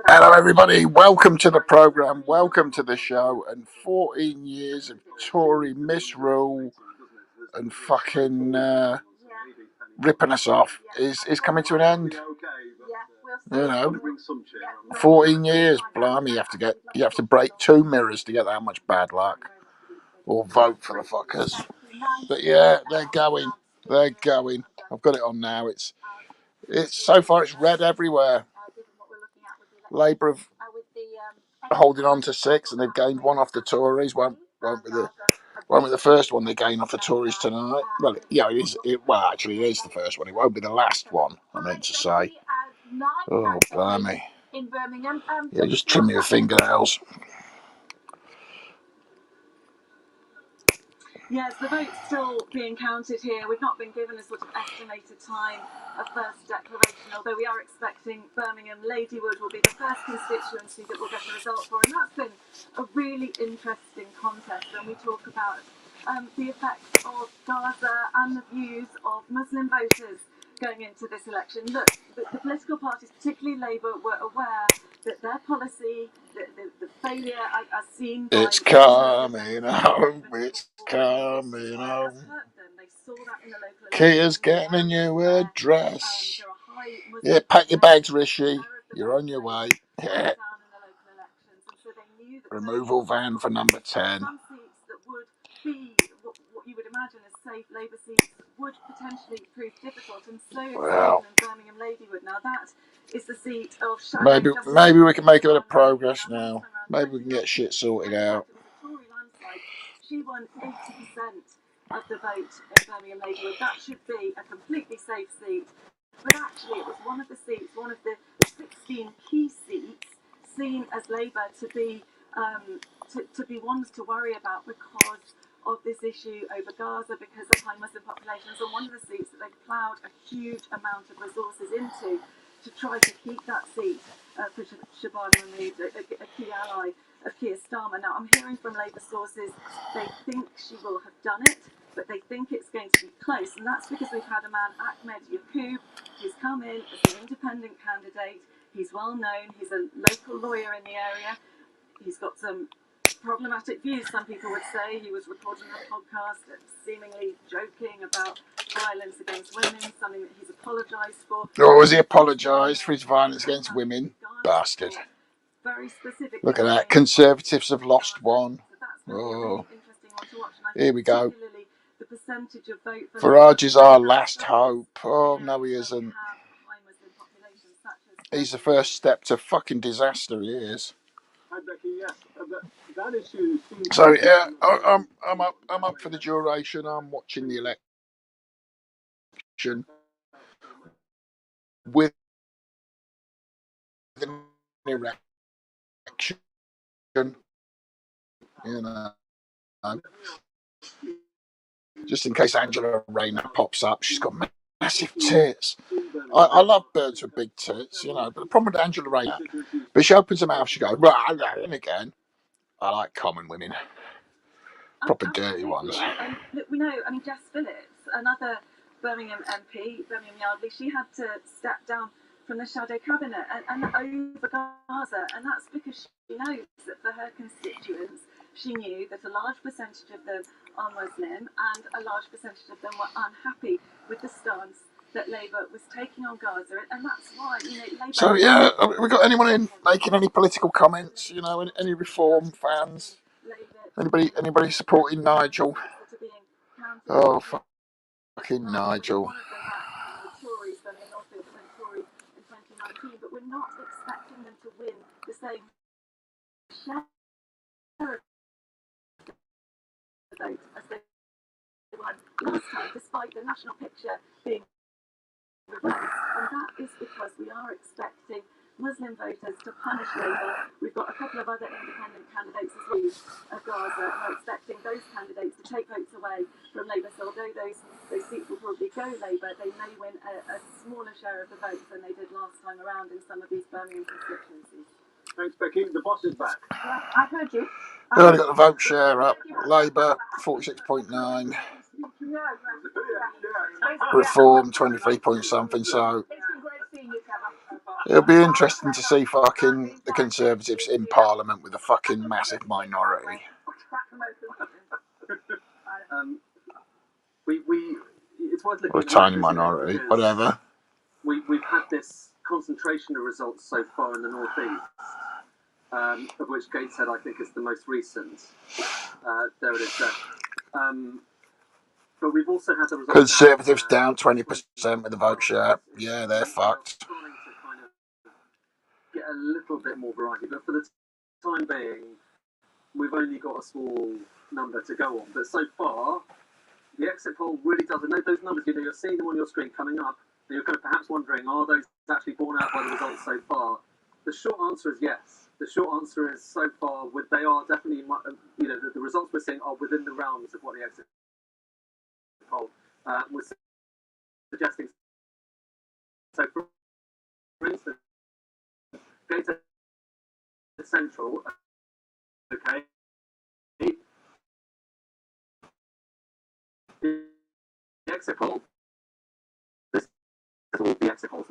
Hello everybody, welcome to the programme, welcome to the show, and 14 years of Tory misrule and fucking ripping us off is coming to an end. You know, 14 years, blimey, you have to break 2 mirrors to get that much bad luck, or vote for the fuckers. But yeah, they're going. I've got it on now. It's so far it's red everywhere. Labour have holding on to 6, and they've gained 1 off the Tories. Won't be the first one they gain off the Tories tonight. Well, yeah, it is. Actually, it is the first one. It won't be the last one, I meant to say. Oh, blimey. Yeah, just trim your fingernails. Yes, the vote's still being counted here. We've not been given a sort of estimated time of first declaration, although we are expecting Birmingham Ladywood will be the first constituency that we'll get the result for. And that's been a really interesting contest when we talk about the effects of Gaza and the views of Muslim voters going into this election. Look, the political parties, particularly Labour, were aware that their policy, the failure as seen by... It's coming home, it's coming home. Kia's getting a new address. Yeah, pack your bags, Rishi. You're on your way. Yeah. Removal van for number 10. Some seats that would be what you would imagine as safe Labour seats would potentially prove difficult, and so in Birmingham Ladywood. Now that is the seat of maybe we can make a bit of progress now. Maybe we can get shit sorted out. She won 80% of the vote in Birmingham Ladywood. That should be a completely safe seat, but actually it was one of the 16 key seats seen as Labour to be ones to worry about because of this issue over Gaza, because of high Muslim populations, and one of the seats that they've ploughed a huge amount of resources into to try to keep that seat for Shabana Mahmood, a key ally of Keir Starmer. Now, I'm hearing from Labour sources they think she will have done it, but they think it's going to be close, and that's because we've had a man, Ahmed Yaqub, who's come in as an independent candidate. He's well known, he's a local lawyer in the area, he's got some problematic views, some people would say. He was recording a podcast seemingly joking about violence against women, something that he's apologised for. Or has he apologised for his violence against women? Bastard. Very specific. Look at that. Conservatives have lost one. Oh, here we go. Farage is our last hope. Oh, no, he isn't. He's the first step to fucking disaster, he is. So yeah, I'm up for the duration. I'm watching the election with an erection, you know, just in case Angela Rayner pops up. She's got massive tits. I love birds with big tits, you know, but the problem with Angela Rayner, but she opens her mouth, she goes, and again, I like common women. Proper dirty ones. Look, we know, Jess Phillips, another Birmingham MP, Birmingham Yardley, she had to step down from the shadow cabinet and over Gaza, and that's because she knows that for her constituents, she knew that a large percentage of them are Muslim and a large percentage of them were unhappy with the stance that Labour was taking on Gaza, and that's why, Labour... So yeah, have we got anyone in making any political comments? Any Reform fans? Anybody supporting Nigel? Oh, fucking Nigel. But we're not expecting them to win the same share of the vote as they won last time, despite the national picture being reversed. And that is because we are expecting Muslim voters to punish Labour. We've got a couple of other independent candidates as well of Gaza, and we're expecting those candidates to take votes away from Labour. So although those seats will probably go Labour, they may win a smaller share of the votes than they did last time around in some of these Birmingham constituencies. Thanks, Becky. The boss is back. I've heard you. We've already got the vote share up. Labour 46.9. Reform 23 point something. So It'll be interesting to see fucking the Conservatives in Parliament with a fucking massive minority. It's worth looking Or a at the map, tiny isn't it? minority, Because whatever. we've had this concentration of results so far in the northeast, of which Gateshead I think is the most recent. There it is there. But we've also had the results. Conservatives down 20% with the vote share. Yeah, they're fucked. Starting to kind of get a little bit more variety, but for the time being, we've only got a small number to go on. But so far, the exit poll really doesn't know those numbers. You know, you're seeing them on your screen coming up, and you're kind of perhaps wondering, are those actually borne out by the results so far? The short answer is yes. The short answer is so far, they are definitely, you know, the results we're seeing are within the realms of what the exit poll was suggesting. So, for instance, Gateshead Central, okay, the exit poll. This is all the exit polls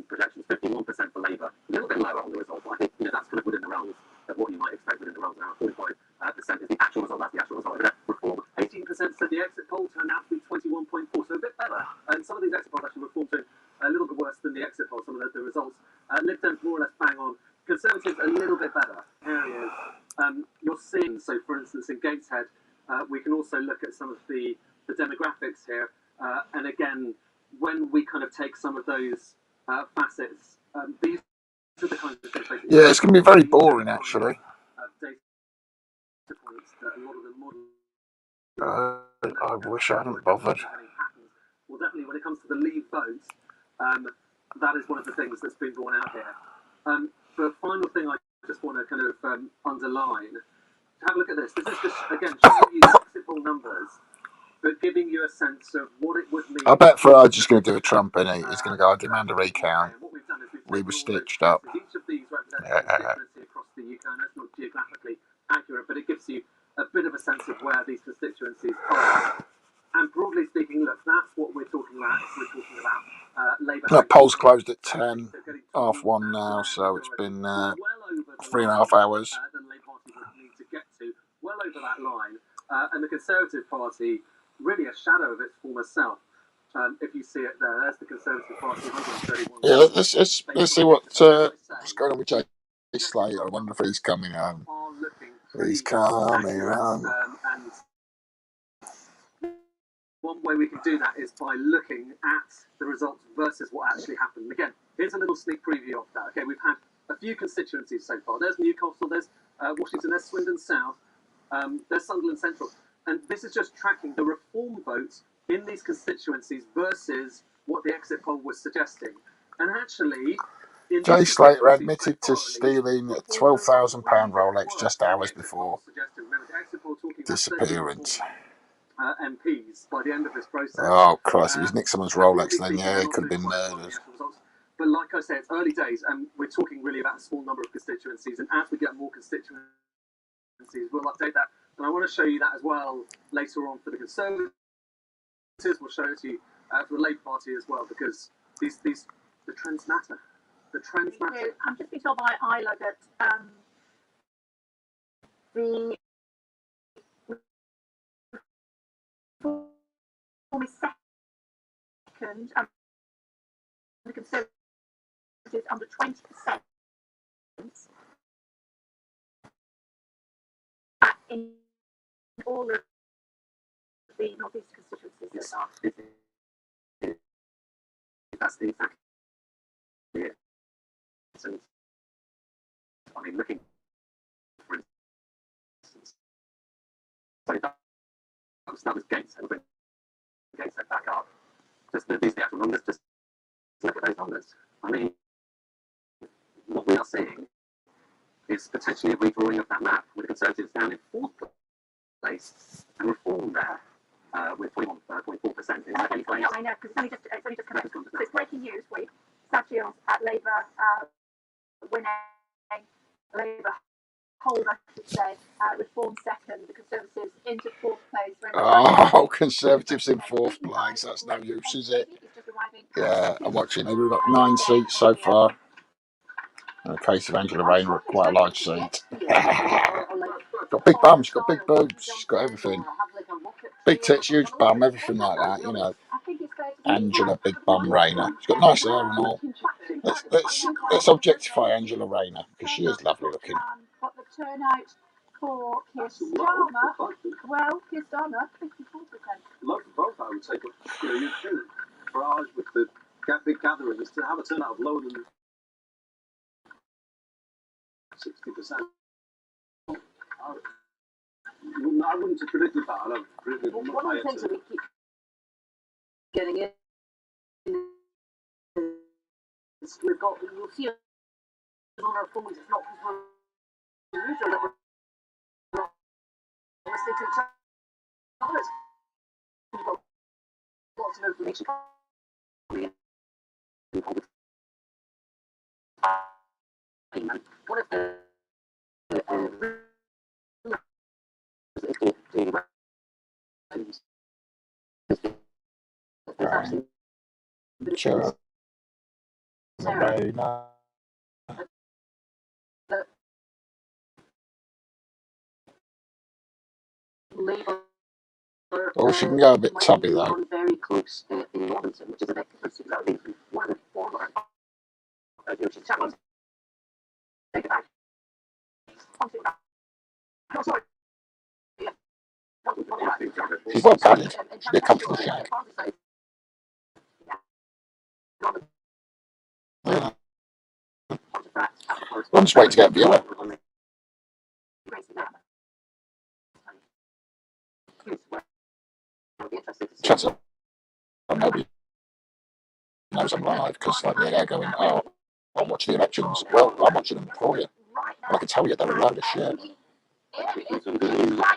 projections. 51% for Labour, a little bit lower on the result, but I think that's kind of within the realms of what you might expect within the realms around 45% is the actual result. That's the actual result. Reform. 18% said the exit poll turned out to be 21.4, so a bit better. And some of these exit polls actually reformed to a little bit worse than the exit poll. Some of the results. Lib Dems more or less bang on. Conservatives a little bit better. Areas you're seeing. So, for instance, in Gateshead, we can also look at some of the demographics here, and again, when we kind of take some of those facets, these are the kinds of things. Yeah, it's going to be very boring, actually. Data points that a lot of the modern. I wish I hadn't bothered. Well, definitely when it comes to the Leave vote, that is one of the things that's been borne out here. But final thing I just want to kind of underline, have a look at this. This is just, again, showing you the exit poll numbers, but giving you a sense of what it would mean. I bet Farage's just going to do a Trump, innit? He's going to go, I demand a recount. We were stitched up. Each of these represents a constituency across the UK, and that's not geographically accurate, but it gives you a bit of a sense of where these constituencies are. And broadly speaking, look, that's what we're talking about. We're talking about Labour. That poll's closed at 10, half one now, so it's been 3.5 hours. The Labour Party would need to get to well over that line, and the Conservative Party really a shadow of its former self. If you see it there, there's the Conservative Party, 131. Yeah, let's see what's going on with Jay Slater. I wonder if he's coming home. He's coming home. And one way we can do that is by looking at the results versus what actually happened. Again, here's a little sneak preview of that. Okay, we've had a few constituencies so far. There's Newcastle, there's Washington, there's Swindon South, there's Sunderland Central. And this is just tracking the reform votes in these constituencies versus what the exit poll was suggesting. And actually, Jay Slater admitted to stealing a £12,000 Rolex just hours before disappearance. MPs by the end of this process. Oh Christ! If he's nicked someone's Rolex, then yeah, it could have been murdered. But like I said, it's early days, and we're talking really about a small number of constituencies. And as we get more constituencies, we'll update that. And I want to show you that as well later on for the Conservatives. We'll show it to you for the Labour Party as well, because the trends matter. The trends matter. I'm just being told by Isla that the reform is second, and the Conservatives under 20% in all of the North East constituencies. Yes. That's the exact. And I mean, looking for instance, so that was Gateshead. When Gateshead back up, just these the actual numbers. Just look at those numbers. I mean, what we are seeing is potentially a redrawing of that map with the Conservatives down in fourth place and Reform there with 21.4%. I know, because it's only just come out. So it's breaking news for you. Sachios at Labour winning, Labour hold, I should say, Reform second, the Conservatives into fourth place. Oh, Conservatives in fourth place. That's no use, is it? Yeah, I'm watching. We've got 9 seats so far. In the case of Angela Rayner, quite a large seat. Got big bum, she's got big boobs, she's got everything. Big tits, huge bum, everything like that, you know. Angela Big Bum Rayner. She's got nice hair and all. Let's objectify Angela Rayner because she is lovely looking. But the turnout for Keir Starmer, well, Keir Starmer, 54%. Love both, I would say, but you think Farage with the big gatherings to have a turnout of lower than 60%. I wouldn't have predicted that. I'd have predicted one of the things that we keep getting in is you'll see on our phones, it's not because we're usual that we're not listening to each other. We've got lots of information coming in. One of the Angela Rayner. Labour. Oh, she can go a bit tubby though. Very close in Robinson, which is a bit exactly one former. She's chatting. Take it back. No, sorry. She's well padded. She'll be a comfortable shack. Yeah. I'm just waiting to get a viewer. Chance of nobody knows I'm live because like they're going, oh, I'm watching the elections. Well, I'm watching them for you. I can tell you they're a load of shit. It's a little later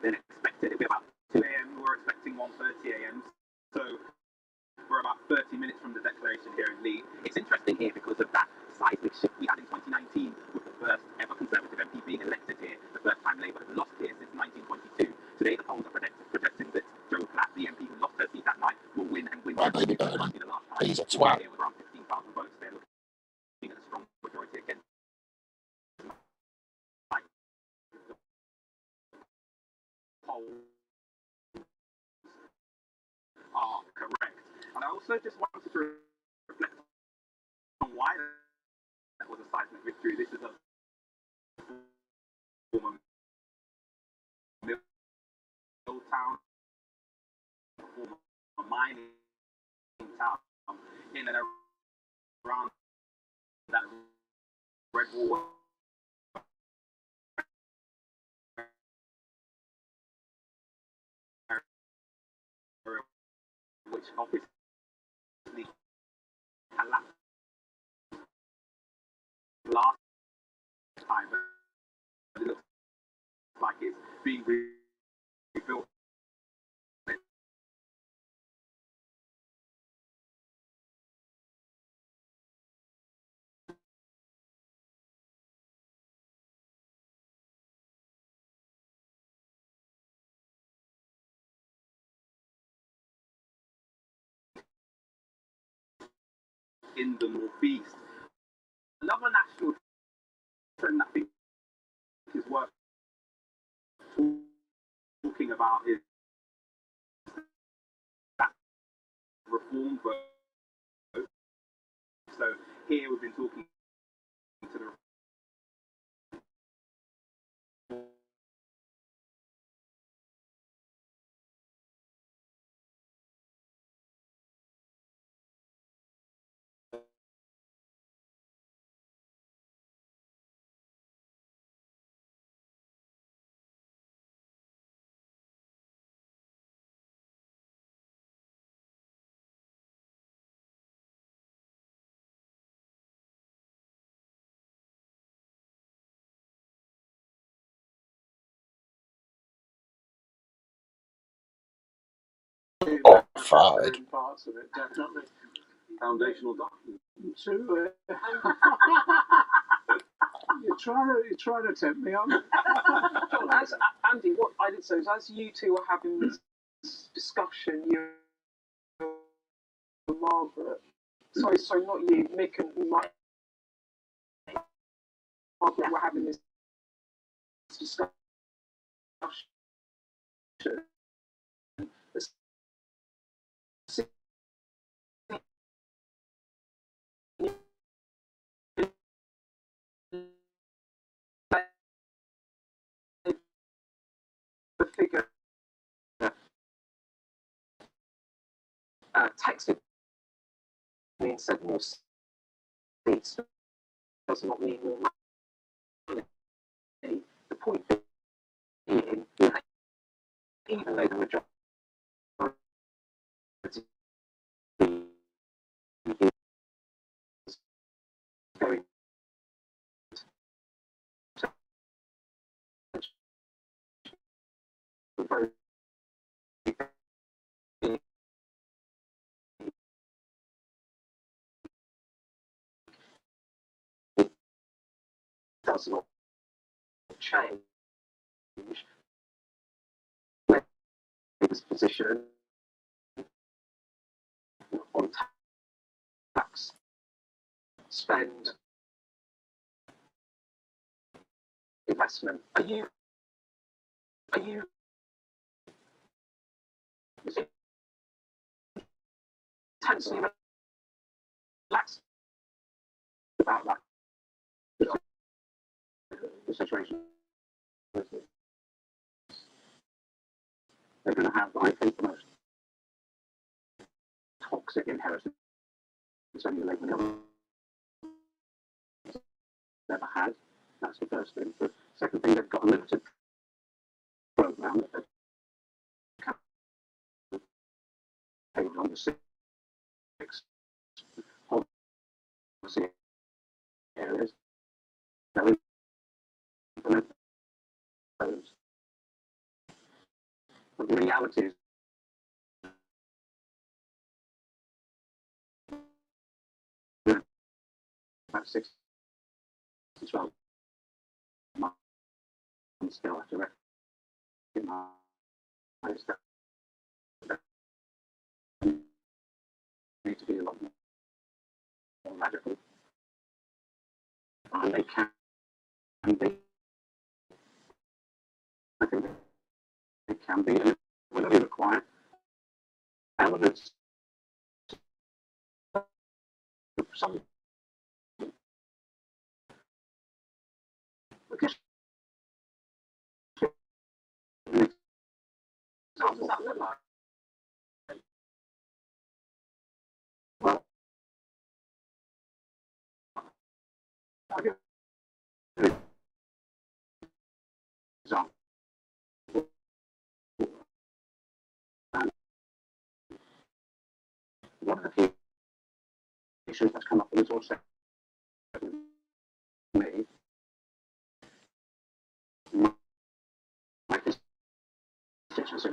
than expected. It'll be about 2 a.m. We were expecting 1:30 a.m. So we're about 30 minutes from the declaration here in Leeds. It's interesting here because of that seismic shift we had in 2019 with the first ever Conservative MP being elected here, the first time Labour had lost here since 1922. Today the polls are projecting that Jo Platt, the MP who lost her seat that night, will win and win. Right, baby Burnham. He's a twat. With around 15,000 votes, they're looking at a strong majority against. Polls are correct. And I also just wanted to reflect on why that was a seismic victory. This is a former mill town, a former mining town, in and around that red wall, which obviously collapsed last time, but it looks like it's being rebuilt. In the northeast. Another national trend that I think is worth talking about is that reform vote. So here we've been talking to the Oh, fired. parts of it, definitely. Foundational document. True. You're trying to tempt me on. As Andy, what I did say is, as you two were having this discussion, you and Margaret, sorry, not you, Mick and Mike, Margaret were having this discussion. The figure texted me and said more seats does not mean more money. The point being, even though the majority is going to vote, it does not change Labour's position on tax spend investment. Are you intensely relaxed about that the situation? They're going to have, I think, the most toxic inheritance any Labour government ever had. That's the first thing. The second thing, they've got a limited programme that they've campaigned on the six policy areas. They'll implement those. But the reality is about 6 to 12 months still have to recognise that they need to be a lot more radical. And they can be. I think they can be. And it will only require elements of some. Because how does that look like? Well, I'll give an example. One of the key issues that's come up in this also me, my constituency,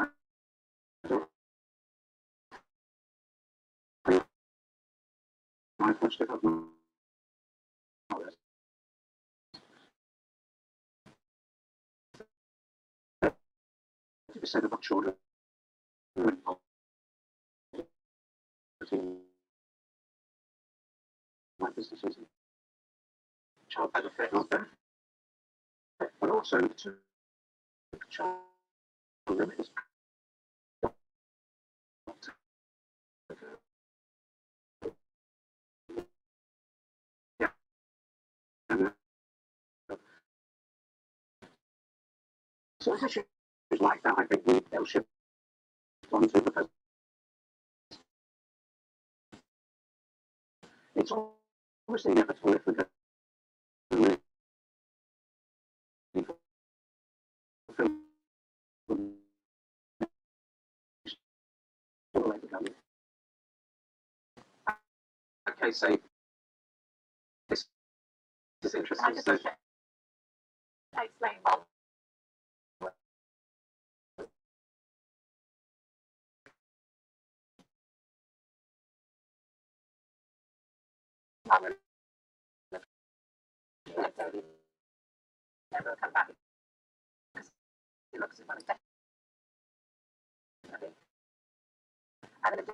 my push to government. Percent of our children are in poverty. My businesses and child benefit, not benefit, but also to child limit is yeah. And so issues like that, I think they'll shift onto because it's obviously inevitable if we go to okay, so this is interesting. So, explain what never come back because it looks as well as definitely. And in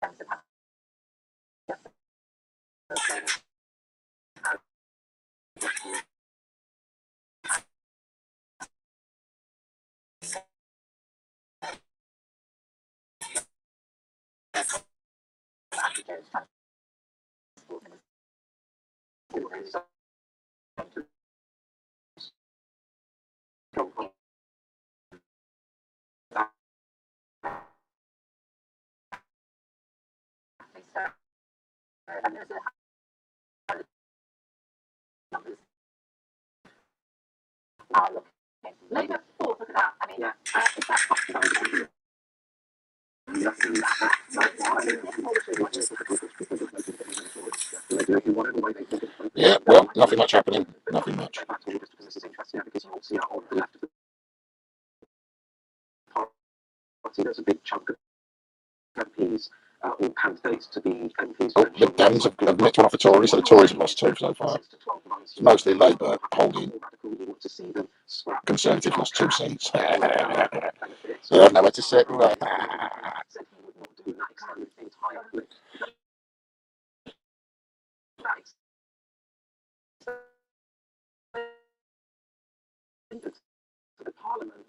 terms of Labour, look at that. I mean, yeah. Yeah, well, nothing much happening. Nothing much. There's a big chunk of MPs or candidates to be MPs. Oh, the Dems have nicked one off the Tories, so the Tories have lost 2 so far. It's mostly Labour holding. Conservative lost 2 seats. They have nowhere to sit. Right. The Parliament.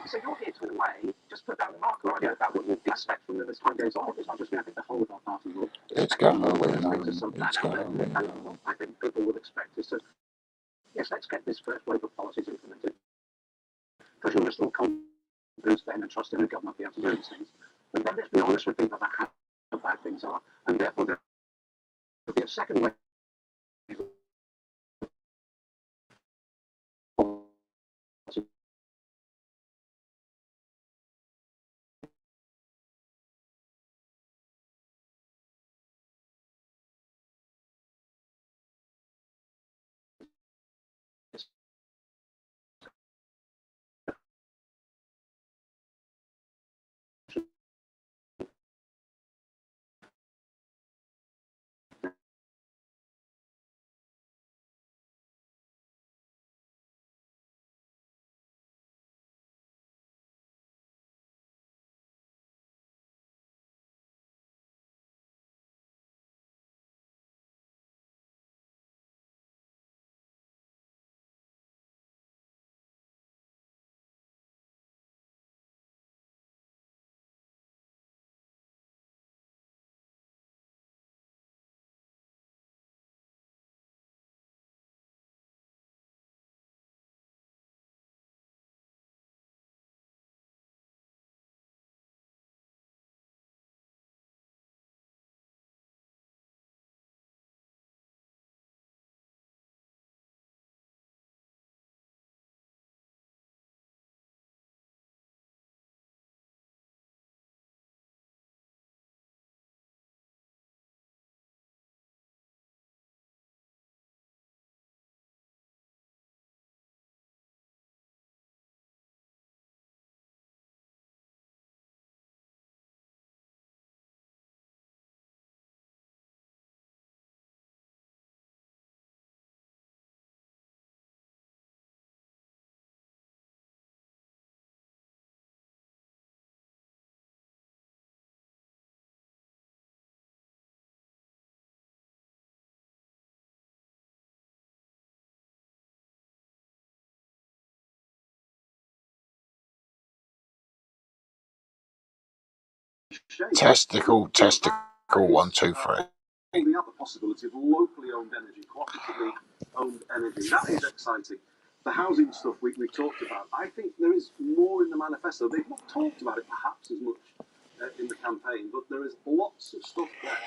So you're here to, in a way, just put down the marker on about what you expect from them as time goes on. It's not just me. I think the whole of our party will. It's going on. It's going on. I think people would expect us to, yes, let's get this first wave of policies implemented. Because you'll restore confidence then and trust in the government to be able to do these things. But then let's be honest with people about how bad things are. And therefore, there'll be a second wave of Testicle, 1, 2, 3. The other possibility of locally owned energy, cooperatively owned energy. That is exciting. The housing stuff we've talked about, I think there is more in the manifesto. They've not talked about it perhaps as much in the campaign, but there is lots of stuff there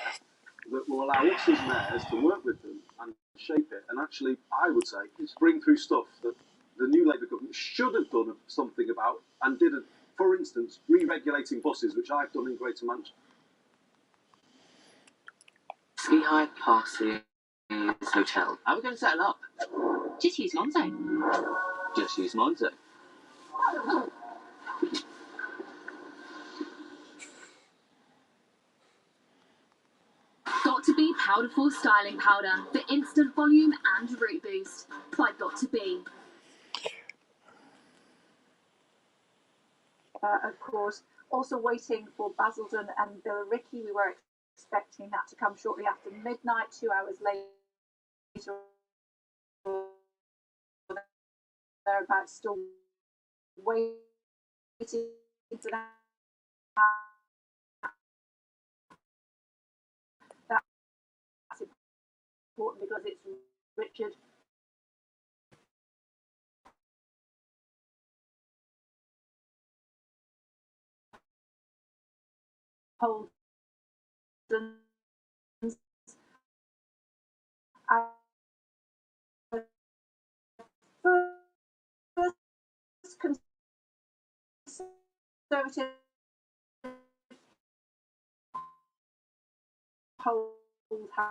that will allow us as mayors to work with them and shape it. And actually, I would say, it's bring through stuff that the new Labour government should have done something about and didn't. For instance, re-regulating buses, which I've done in Greater Manchester. Ski High Parsons Hotel. How are we going to settle up? Just use Monzo. Just use Monzo. Got to Be Powderful Styling Powder for instant volume and root boost by Got to Be. Of course, also waiting for Basildon and Billericay. We were expecting that to come shortly after midnight. 2 hours later, they're about still waiting for that important because it's Richard Holden's first Conservative hold has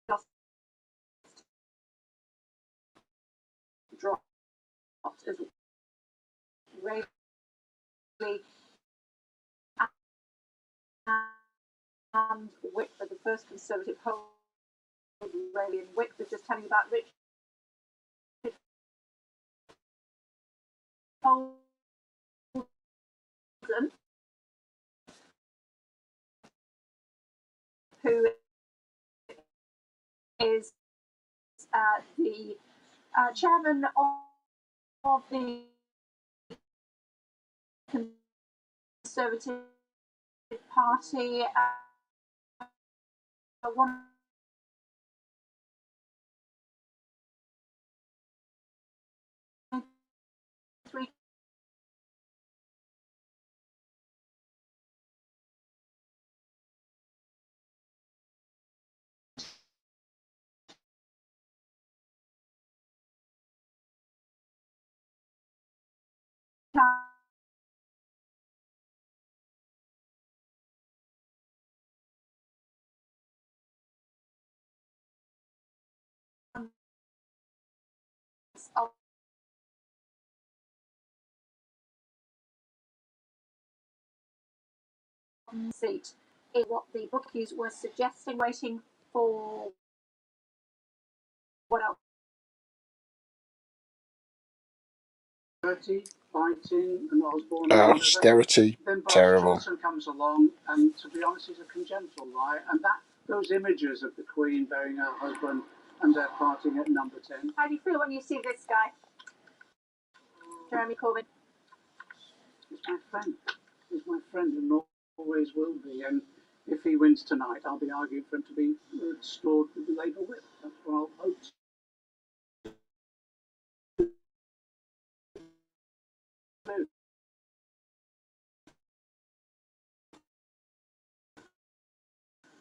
just dropped as Rayleigh and Wickford, the first Conservative hold, Rayleigh and Wickford, just telling you about Richard Holden, who is the chairman of the Conservative Party, one three of seat is what the bookies were suggesting, waiting for what else? Fighting and Osborne. Austerity, Then Boris terrible. Johnson comes along, and to be honest, he's a congenital lie. And that those images of the Queen burying her husband and their parting at Number 10. How do you feel when you see this guy, Jeremy Corbyn? He's my friend. He's my friend and always will be. And if he wins tonight, I'll be arguing for him to be restored with the Labour whip. That's what I'll hope.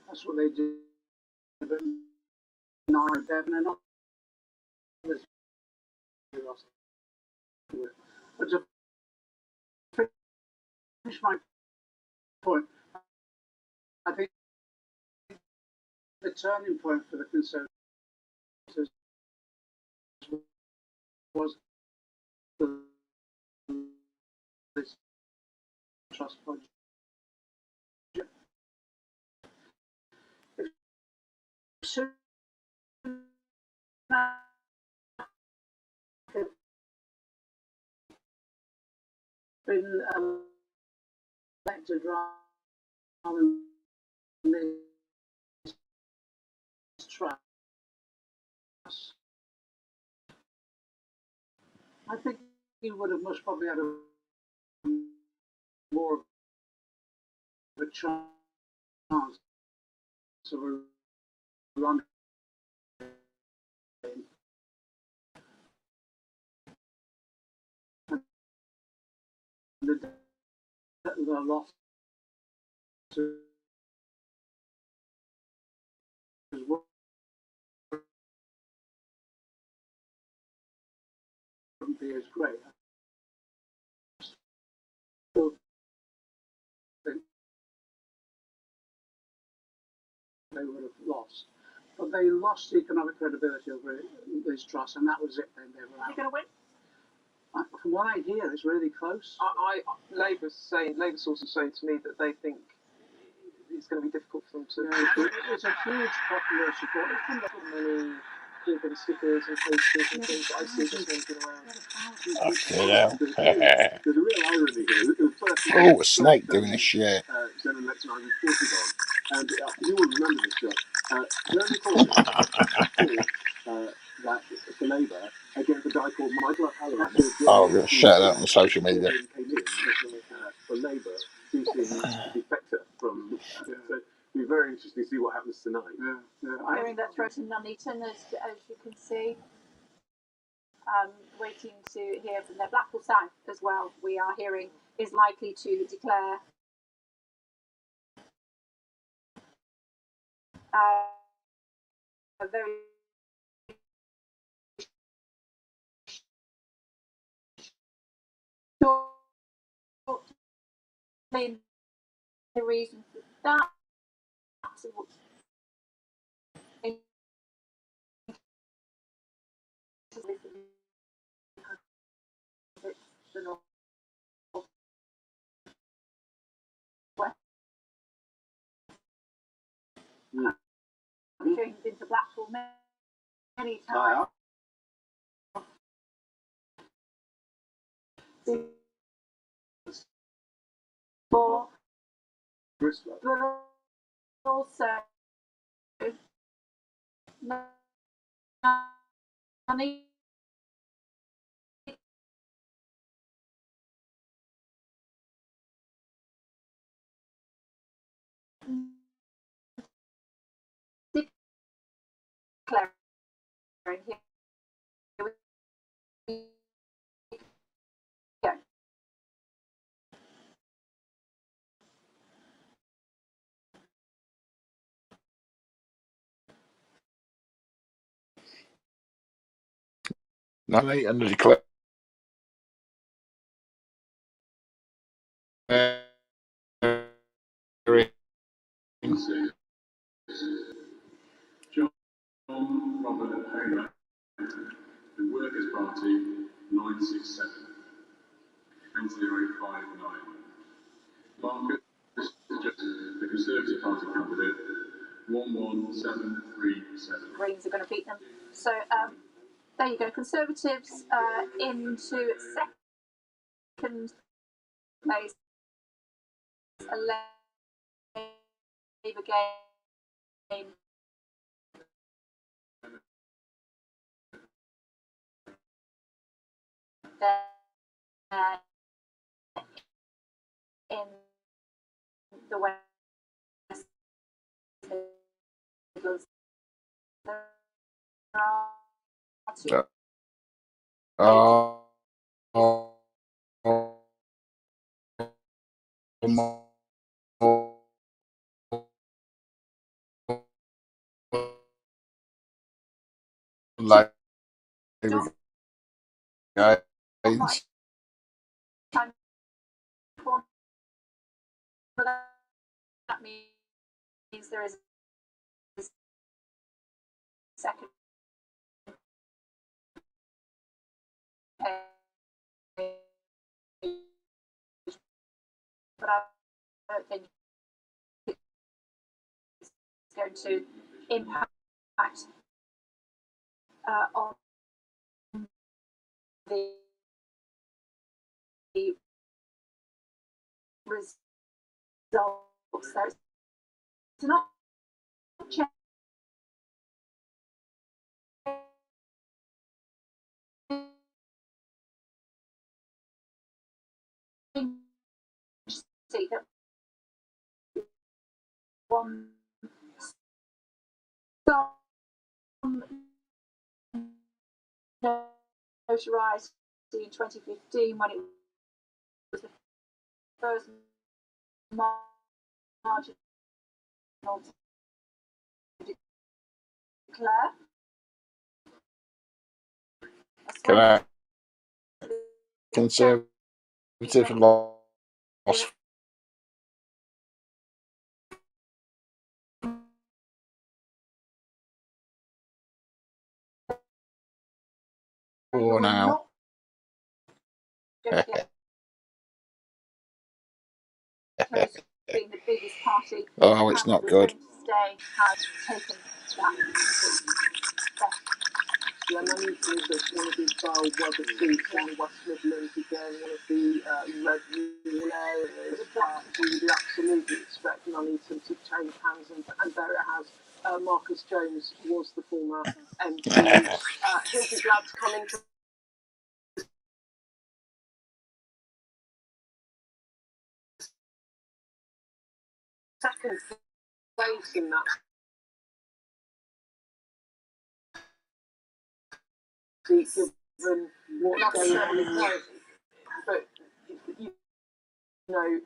That's what they do. But Nara Devon and others. But to finish my point, I think the turning point for the Conservatives was this trust budget. Sunak had been elected rather than this trust, I think he would have most probably had a more of a chance of a run. The loss wouldn't be as great. I still think they would have lost. But they lost economic credibility over this trust, and that was it. Then they were out. Are they going to win? From what I hear, it's really close. Labour sources saying to me that they think it's going to be difficult for them to. Yeah, it's a huge popular support. Many big stickers and posters and things that I see just wandering around. Fucking hell. There's a real irony here. The first Oh, a snake doing this shit. general election I reported on, and you will remember this, Joe. Jeremy Corbyn fought that for Labour against a guy called Michael O'Halloran. Oh, I'm going to share that on social media. Came in for Labour, boosting defector from see what happens tonight. We're in that throat in Nuneaton, as you can see. Waiting to hear from their Blackpool South as well. We are hearing is likely to declare a very short the reason for that it's the north west. I'm sure you've been to Blackpool many times. But also money declaring here we go. Nominate and declare John Robert Hamer, the Workers' Party, 967 9059. Marcus Justin, the Conservative Party candidate, 11737. Greens are going to beat them. So there you go. Conservatives into second place. A Labour game. There in the West Midlands. There are two like that means there is a second page, but I don't think it's going to impact on the results. There's not change seat that one some notoriety in 2015 when it was the first marginal to declare. Can I Conservative lost 4 now. Being the biggest party, Oh, it's not good. Stay has taken that. Yeah, Nuneaton is one of these foul weather seats in the West Midlands, again, one of the red rural areas. We would absolutely expect Nuneaton to change hands, and there it has. Marcus Jones was the former MP. Here's his lads coming to second place in that given what's going on in the... But, you know,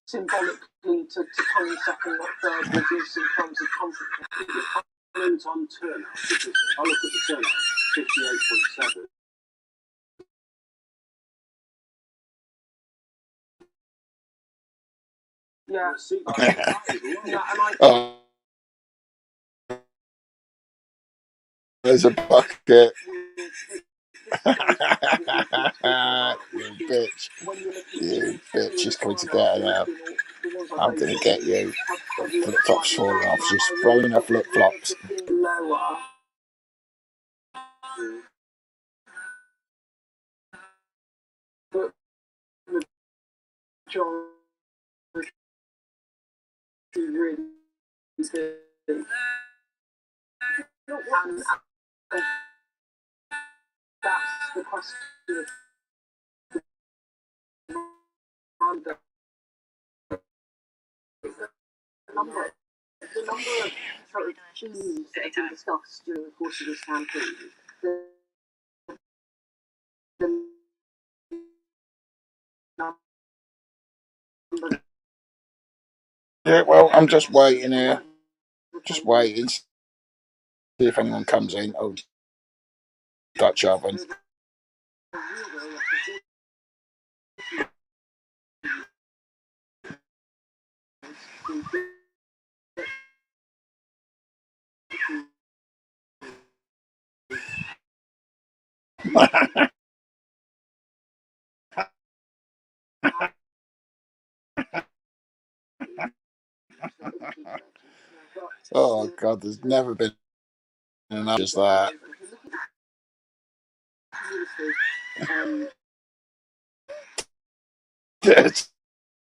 symbolically to tone second or third reduce in terms of conflict. Comment on turnout, because I look at the turnout, 58.7. Yeah. Yeah, Oh, there's a bucket. You bitch. You bitch is coming to get her now. I'm going to get you. Flip flops falling off. She's throwing her flip flops. Lower. But the majority really big. And that's the question of under the number of sort of themes that have been discussed during the course of this campaign. The number. Yeah, well, I'm just waiting here. Just waiting. See if anyone comes in. Oh, Dutch oven. Oh, God, there's never been enough as that.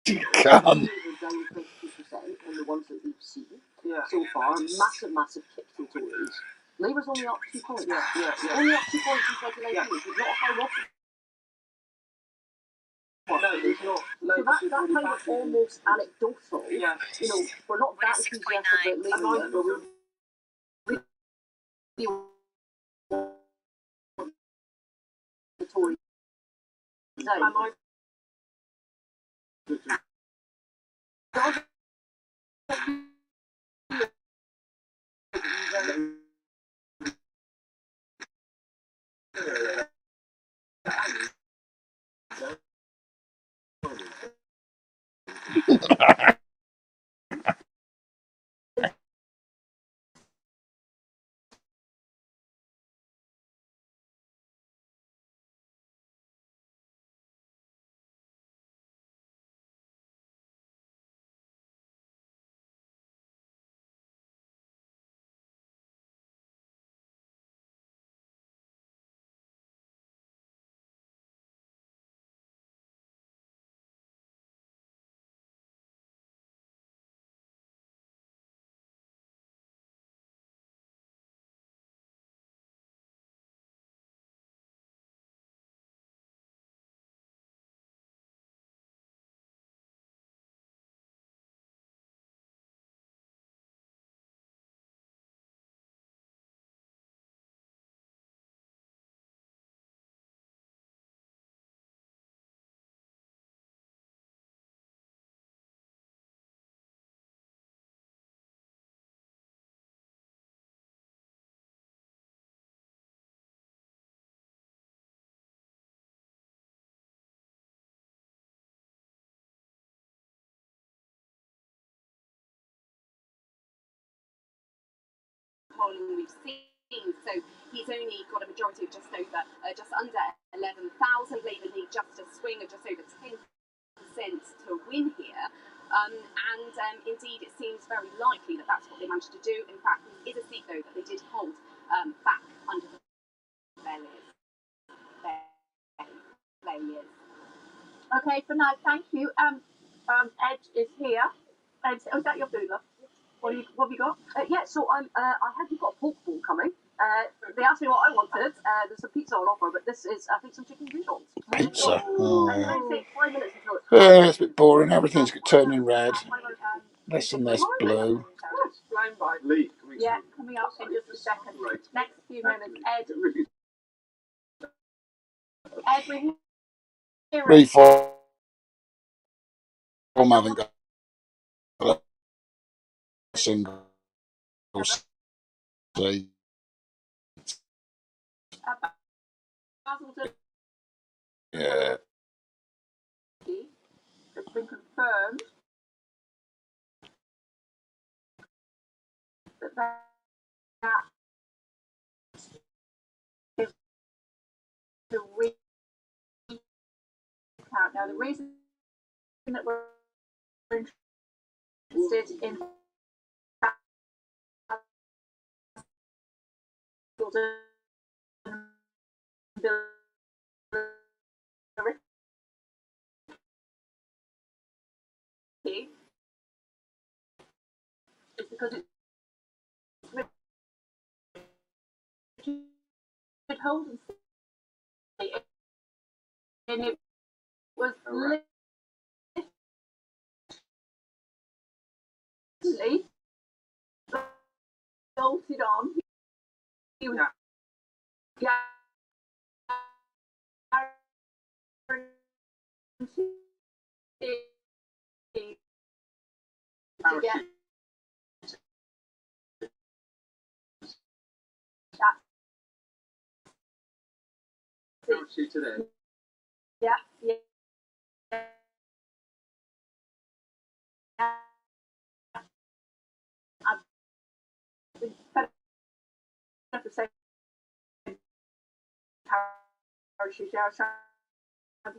You can't. On the ones that we've seen so far, massive kick from Tories. Labour's only up 2 points. Only up 2 points in circulation. It's not a high loss. No, it's not. So that kind of almost anecdotal. Yeah. You know, we're not that enthusiastic about Labour, but we're really the Tories. Polling we've seen. So he's only got a majority of just under 11,000. Labour need just a swing of just over 10% to win here. Indeed, it seems very likely that that's what they managed to do. In fact, this is a seat, though, that they did hold back under the barriers. There he is. Okay, for now, thank you. Ed is here. Ed, oh, is that your food, love? What have you got? Yeah, so I heard you've got a pork ball coming. They asked me what I wanted. There's some pizza on offer, but this is, I think, some chicken noodles. Pizza. Oh. I think 5 minutes until it's Yeah, it's a bit boring. Everything's turning red. Less and less blue. Lee, yeah, coming coming up in just a second. Next few moments, Ed. Ed, we're here. Reform haven't got a single seat. Basildon, Yeah. it's been confirmed that is the recount. Now, the reason that we're interested in Basildon is because it's Richard Holden, and it was literally bolted on. He was guaranteed to get that seat. Today. Yeah, yeah. I've been fed up with saying parachute. I was trying to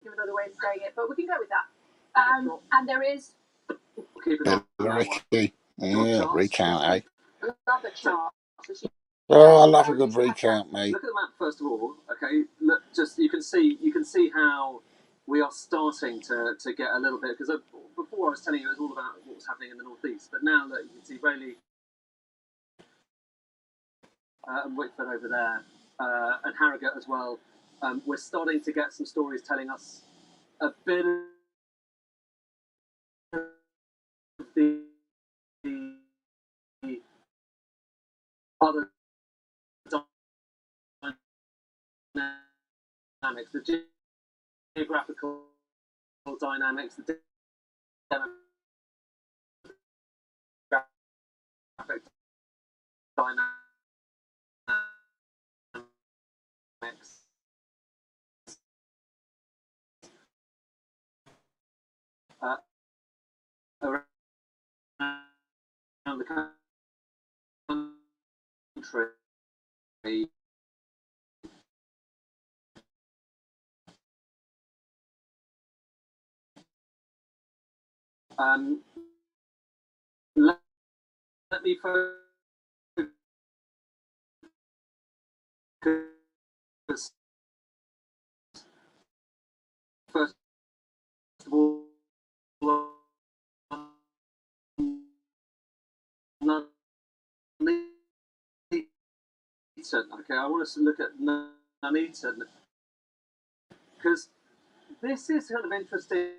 give another way of saying it, but we can go with that. And there is Ricky. Yeah, recount, eh? another chart. Oh, I love a good recount, mate. Look at the map first of all. Okay, look, just you can see how we are starting to get a little bit, because before I was telling you it was all about what was happening in the northeast, but now look, you can see Rayleigh and Whitford over there, and Harrogate as well. We're starting to get some stories telling us a bit of the other dynamics, the geographical dynamics, the demographic dynamics. Around the country. Um, let, let me focus first of all on Nuneaton. Okay, I want us to look at Nuneaton because this is kind of interesting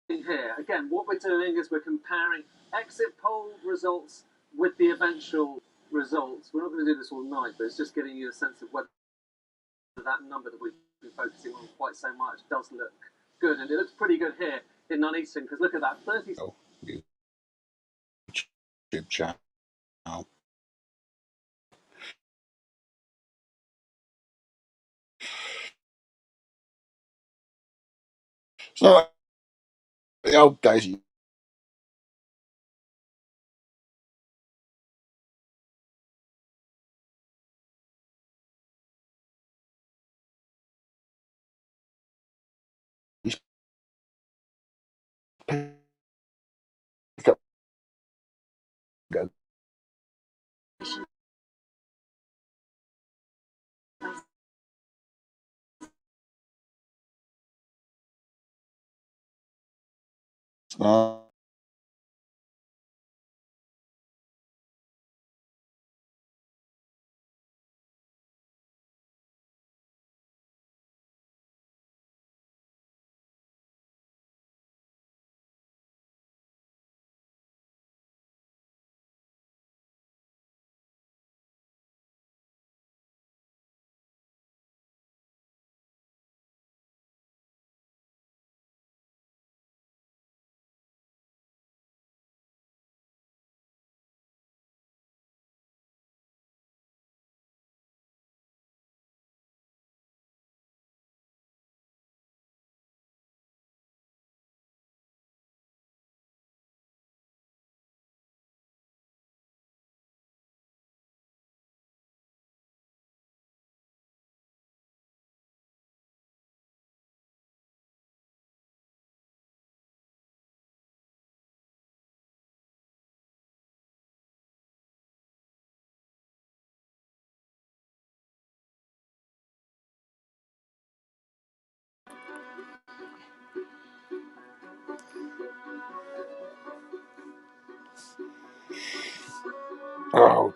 here. Again, what we're doing is we're comparing exit poll results with the eventual results. We're not going to do this all night, but it's just giving you a sense of whether that number that we've been focusing on quite so much does look good. And it looks pretty good here in Nuneaton, because look at that, 30. Oh, YouTube channel. So, the old days, you pick up, go.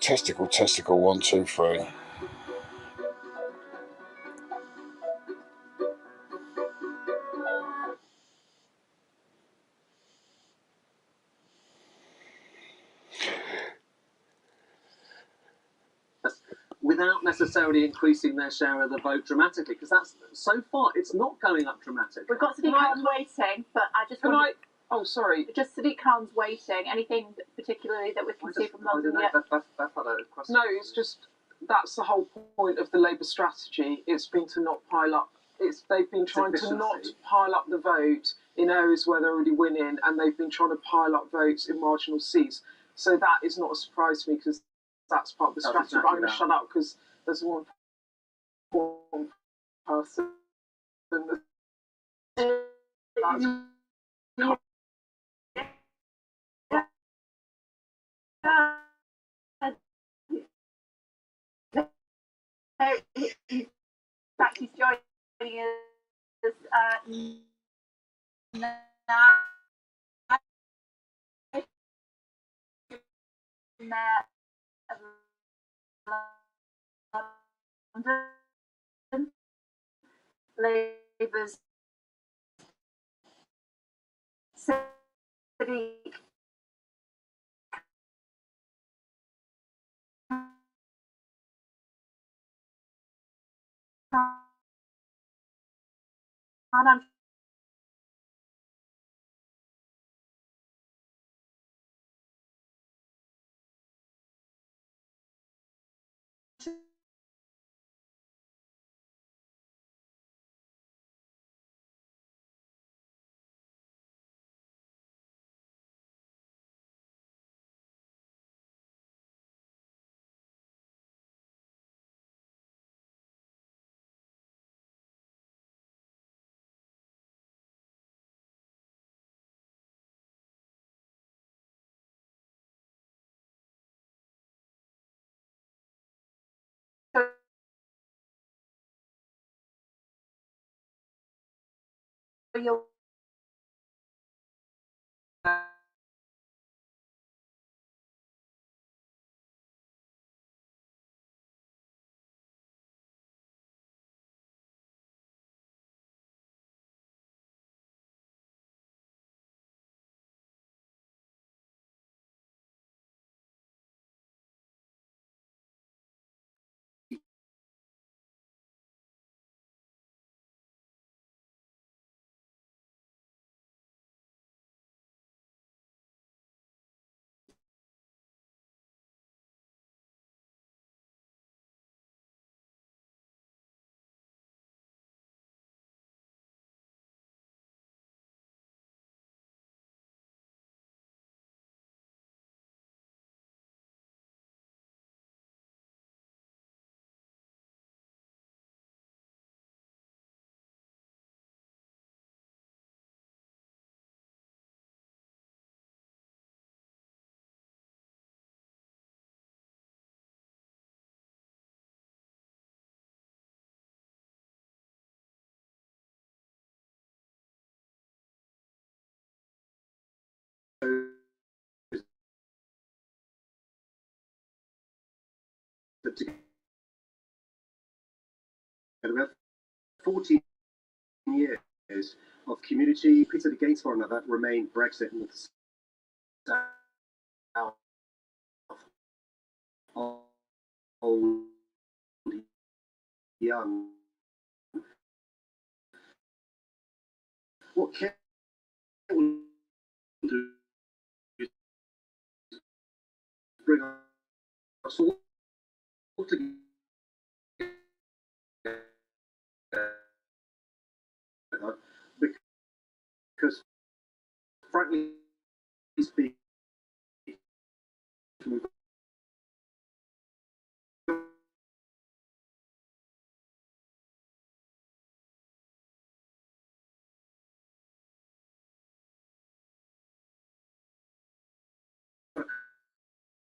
Testicle, testicle, 1, 2, 3. Without necessarily increasing their share of the vote dramatically, because that's so far it's not going up dramatically. We've got Sadiq Khan's waiting, but I just want to. Oh, sorry. Just Sadiq Khan's waiting. Anything particularly that we can see from London yet? No, it's just that's the whole point of the Labour strategy. It's been to not pile up. They've been trying to not pile up the vote in areas where they're already winning, and they've been trying to pile up votes in marginal seats. So that is not a surprise to me because that's part of the strategy. Exactly, but I'm going to shut up because there's one person. In fact, he's joining us now. London, Labour's Sadiq Khan. I'm your about 14 years of community pitted against one another remain Brexit and the South old young. What Kent will do is bring us all together because, frankly speaking, we've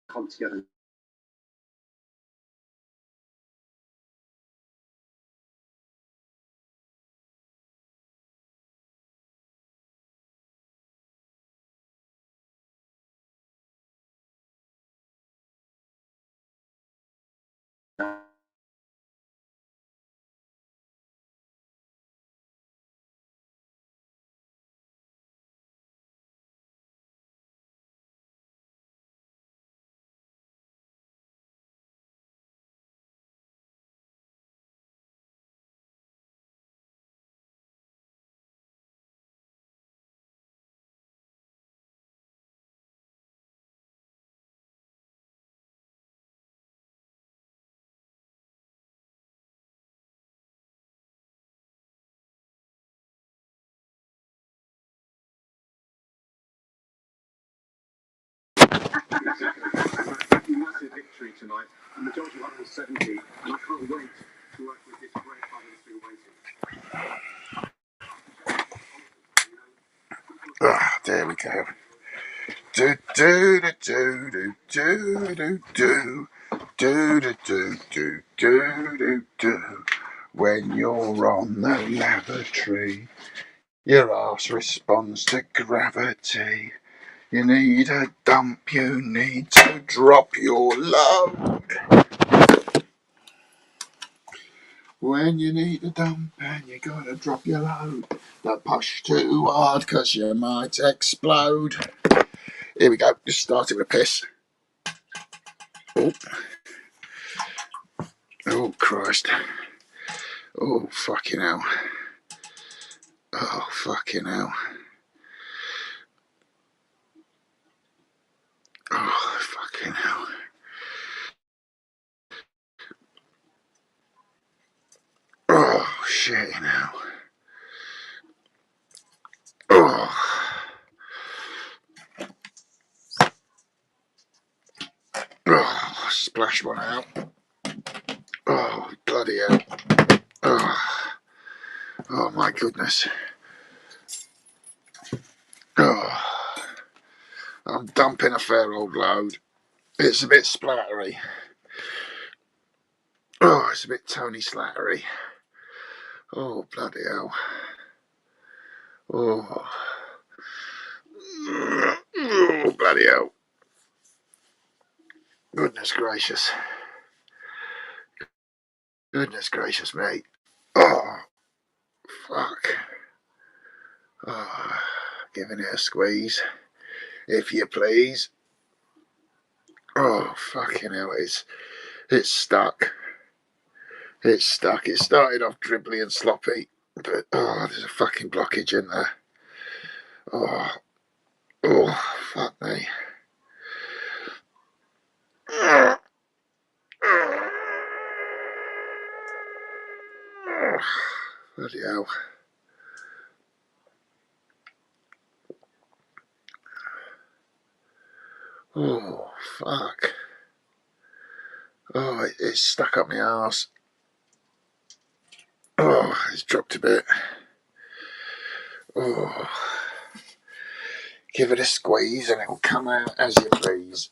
come together Massive victory tonight. The majority 170, and I can't wait to work with this great fan that's been waiting. There we go. Do do do do do do do do do do do do do do. When you're on the lavatory, your ass responds to gravity. You need a dump, you need to drop your load. When you need a dump and you gotta drop your load, don't push too hard 'cause you might explode. Here we go, just started with a piss. Oh, oh Christ. Oh, fucking hell. Oh, fucking hell. Oh, fucking hell. Oh, shit now. Oh, oh, splash one out. Oh, bloody hell. Oh, oh my goodness. Oh, I'm dumping a fair old load. It's a bit splattery. Oh, it's a bit Tony Slattery. Oh, bloody hell. Oh, oh bloody hell. Goodness gracious. Goodness gracious, mate. Oh, fuck. Oh, giving it a squeeze, if you please. Oh, fucking hell, it's stuck. It's stuck. It started off dribbly and sloppy, but oh, there's a fucking blockage in there. Oh, oh, fuck me. Oh, bloody hell. Oh, fuck. Oh, it's stuck up my arse. Oh, it's dropped a bit. Oh, give it a squeeze and it'll come out as you please.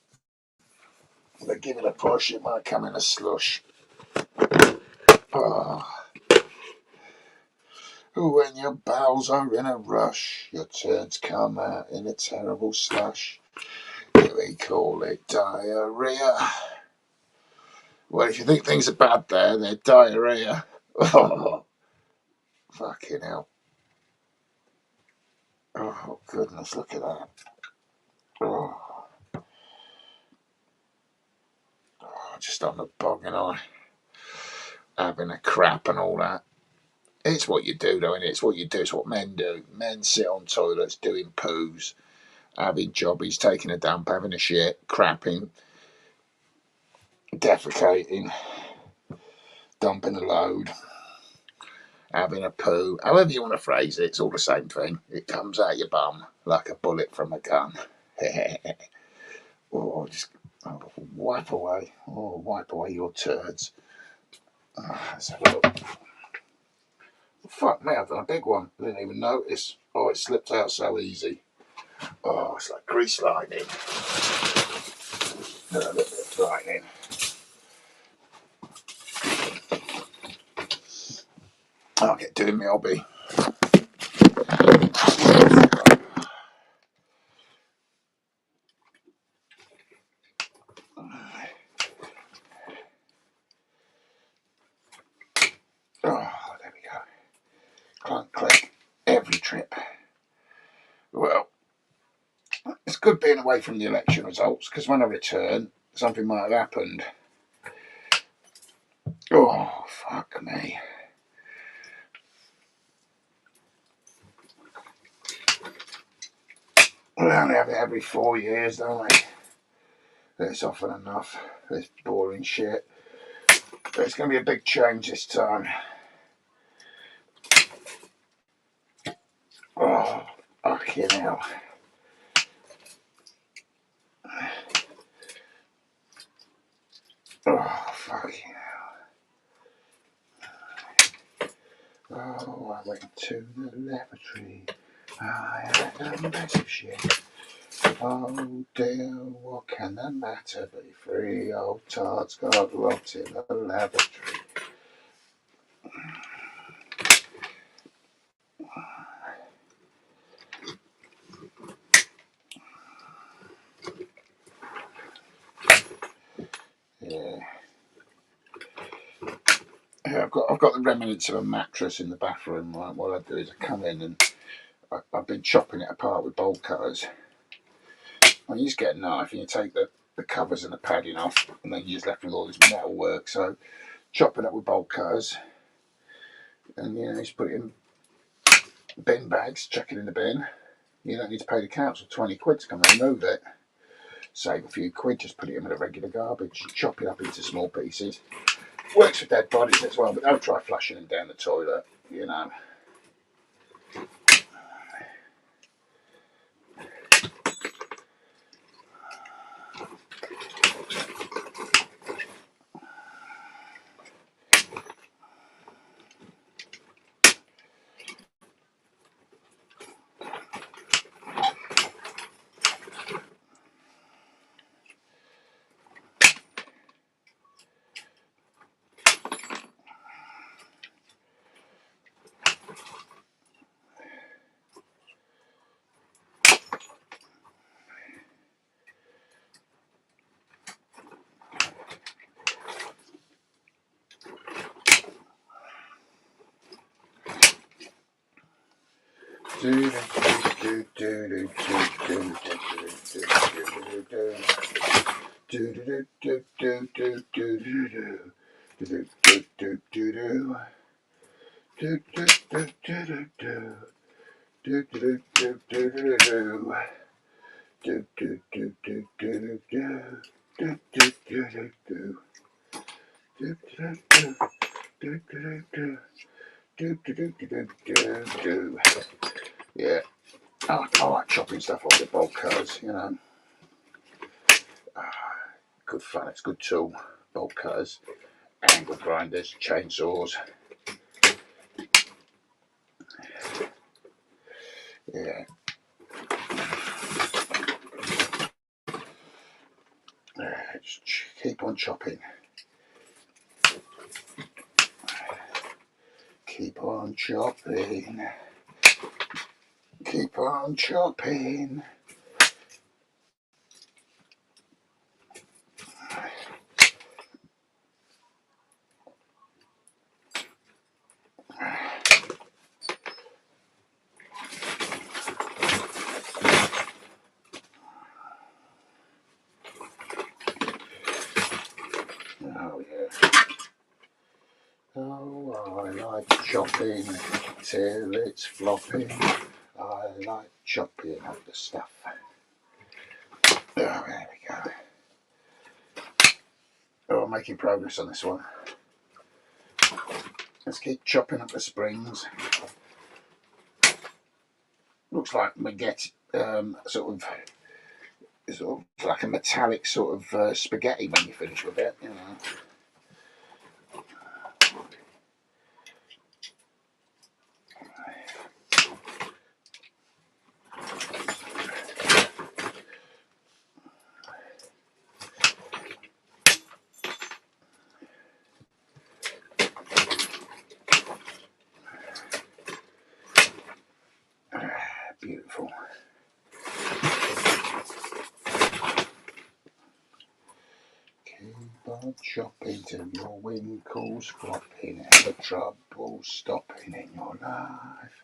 But give it a push, it might come in a slush. Oh, when your bowels are in a rush, your turds come out in a terrible slush. We call it diarrhea. Well, if you think things are bad there, they're diarrhea. Oh, fucking hell. Oh, goodness, look at that. Oh, just on the bog and I having a crap and all that. It's what you do, though, isn't it? It's what you do. It's what men do. Men sit on toilets doing poos, having jobbies, taking a dump, having a shit, crapping, defecating, dumping a load, having a poo. However you want to phrase it, it's all the same thing. It comes out your bum like a bullet from a gun. Oh, just wipe away. Oh, wipe away your turds. Let's have a look. Fuck me, I've done a big one. I didn't even notice. Oh, it slipped out so easy. Oh, it's like grease lightning. A little bit of lightning. I'll get doing my hobby. good being away from the election results, because when I return, something might have happened. Oh, fuck me. We only have it every 4 years, don't we? It's often enough. This boring shit. But it's going to be a big change this time. Oh, fucking hell. Oh, fucking hell. Oh, I went to the lavatory. I had a massive shit. Oh dear, what can the matter be? 3 old tarts got locked in the lavatory. Yeah. Yeah, I've got the remnants of a mattress in the bathroom. Right, what I do is I come in and I've been chopping it apart with bolt cutters. You just get a knife and you take the covers and the padding off, and then you're just left with all this metal work. So chop it up with bolt cutters, and just put it in bin bags, chuck it in the bin. You don't need to pay the council 20 quid to come and remove it. Save a few quid, just put it in with a regular garbage, chop it up into small pieces. Works for dead bodies as well, but don't try flushing them down the toilet, Yeah, I like chopping stuff off with bolt cutters, Good fun, it's a good tool. Bolt cutters, angle grinders, chainsaws. Yeah. Just keep on chopping. Keep on chopping. Keep on chopping. Oh yeah. Oh, I like chopping till it's flopping. I like chopping up the stuff. Oh, there we go. Oh, I'm making progress on this one. Let's keep chopping up the springs. Looks like we get sort of like a metallic sort of spaghetti when you finish with it, Beautiful. Keep on chopping till your winkles flopping and the trouble stopping in your life.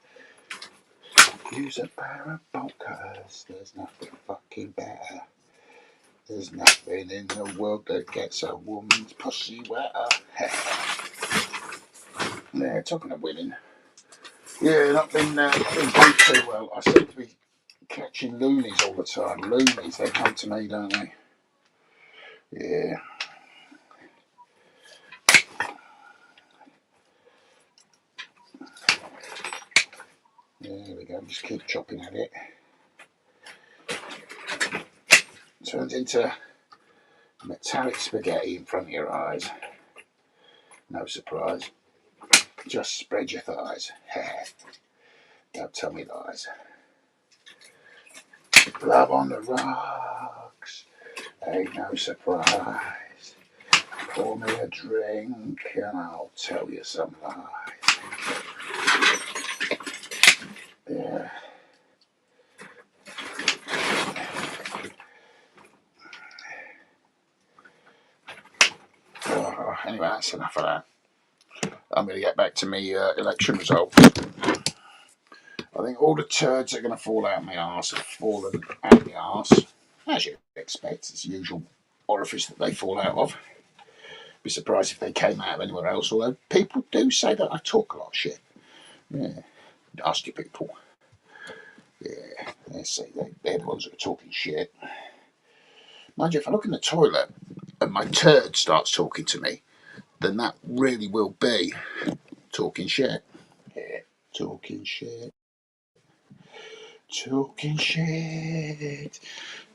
Use a pair of bolt cutters, there's nothing fucking fucking better. There's nothing in the world that gets a woman's pussy wetter. Yeah, talking of women. Yeah, not been doing too well. I seem to be catching loonies all the time. Loonies, they come to me, don't they? Yeah. There we go, just keep chopping at it. Turns into metallic spaghetti in front of your eyes. No surprise. Just spread your thighs. Don't tell me lies. Love on the rocks. Ain't no surprise. Pour me a drink and I'll tell you some lies. Yeah. Oh, anyway, that's enough of that. I'm going to get back to me election results. I think all the turds are going to fall out my arse have fallen out my arse, as you expect. It's the usual orifice that they fall out of. Be surprised if they came out of anywhere else, although people do say that I talk a lot of shit. Yeah, nasty people. Yeah, they say they're the ones that are talking shit. Mind you, if I look in the toilet and my turd starts talking to me, then that really will be talking shit. Yeah, talking shit. Talking shit.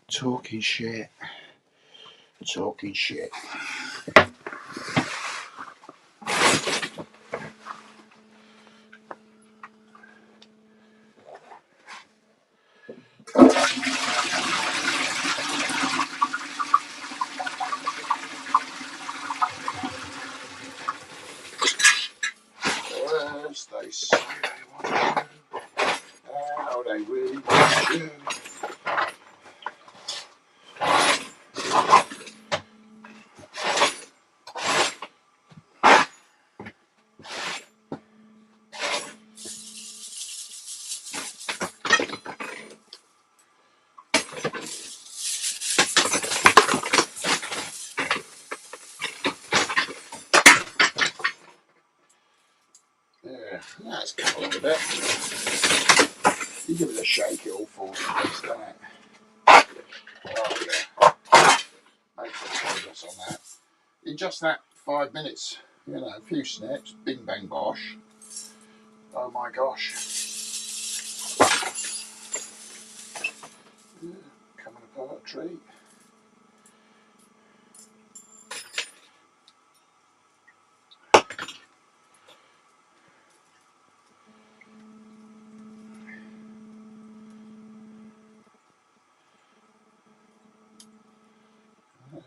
Talking shit. Talking shit. As they say they want to, how they really want to. Yeah, that's come along a bit. You give it a shake, it all falls to bits, doesn't it? Oh yeah, make some progress on that. In just that 5 minutes, you know, a few snips, bing bang bosh. Oh my gosh. Yeah, coming apart a treat.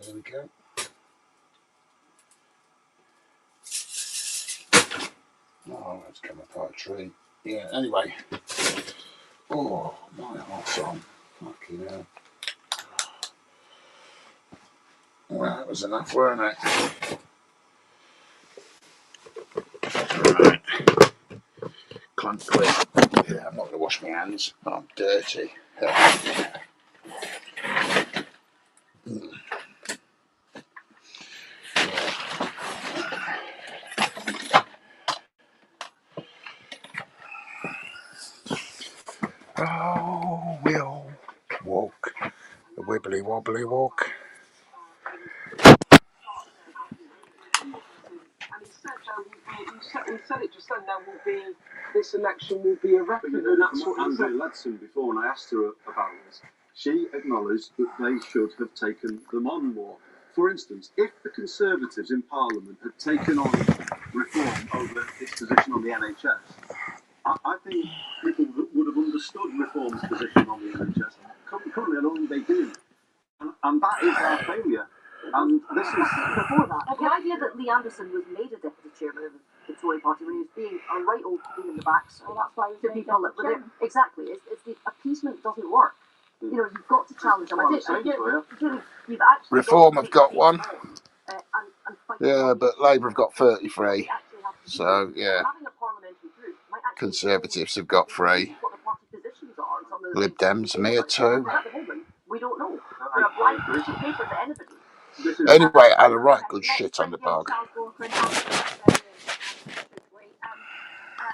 There we go. Oh, that's coming apart a treat. Yeah, anyway. Oh, my heart's on. Fucking hell. Well, that was enough, weren't it? Right. Clunk quick. Yeah, I'm not going to wash my hands. I'm dirty. Oh, we'll walk the wibbly wobbly walk. And he said it just then. There will be this election will be a record, and that's what Andrea Leadsom before. When I asked her about this, she acknowledged that they should have taken them on more. For instance, if the Conservatives in Parliament had taken on reform over its position on the NHS, I think people would have understood Reform's position on the NHS. Currently, I don't think they do, and that is our failure. And this is before that. The idea that Lee Anderson was made a deputy chairman of the Tory party when he was being a right old pain in the backs that's why to people that were there. Exactly. It's the appeasement doesn't work. You know, you've got to challenge them. You've actually Reform have got one. Yeah, but Labour have got 33. So, yeah. Conservatives have got 3. Lib Dems and here 2. blank piece of paper to anybody. Anyway, I had a right good shit on the bog. Charles Walker and Helen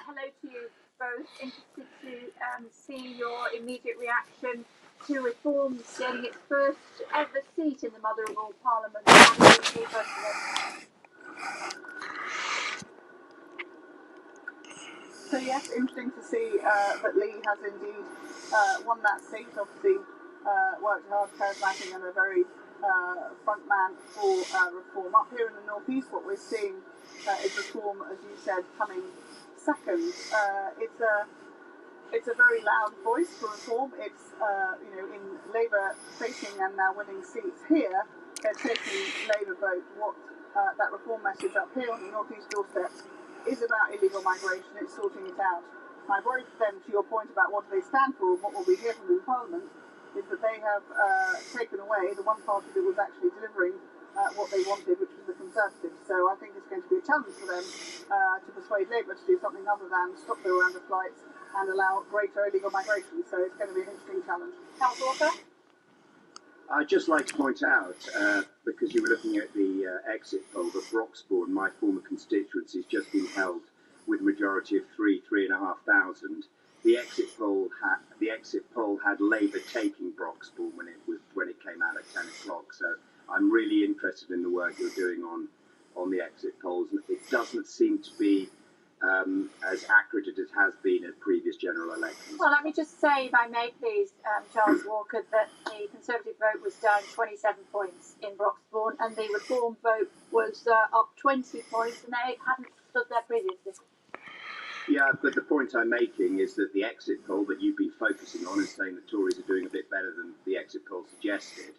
hello to you both. Interested to see your immediate reaction to reforms getting its first ever seat in the mother of all parliaments. So yes, interesting to see that Lee has indeed won that seat. Obviously, worked hard, charismatic, and a very front man for reform. Up here in the northeast, what we're seeing is reform, as you said, coming second. It's a very loud voice for reform. It's in Labour facing and now winning seats here, they're taking Labour vote. What that reform message up here on the northeast doorstep is about illegal migration. It's sorting it out. My worry then, to your point about what do they stand for and what will we hear from them in Parliament, is that they have taken away the one party that was actually delivering what they wanted, which was the Conservatives. So I think it's going to be a challenge for them to persuade Labour to do something other than stop the Rwanda flights and allow greater illegal migration. So it's going to be an interesting challenge. Councillor Walker? I'd just like to point out, because you were looking at the exit poll, that Broxbourne, my former constituency, has just been held with a majority of 3,500. The exit poll had Labour taking Broxbourne when it came out at 10 o'clock. So I'm really interested in the work you're doing on the exit polls. It doesn't seem to be as accurate as it has been at previous general elections. Well, let me just say, if I may please, Charles Walker, that the Conservative vote was down 27 points in Broxbourne and the Reform vote was up 20 points, and they hadn't stood there previously. Yeah, but the point I'm making is that the exit poll that you've been focusing on and saying the Tories are doing a bit better than the exit poll suggested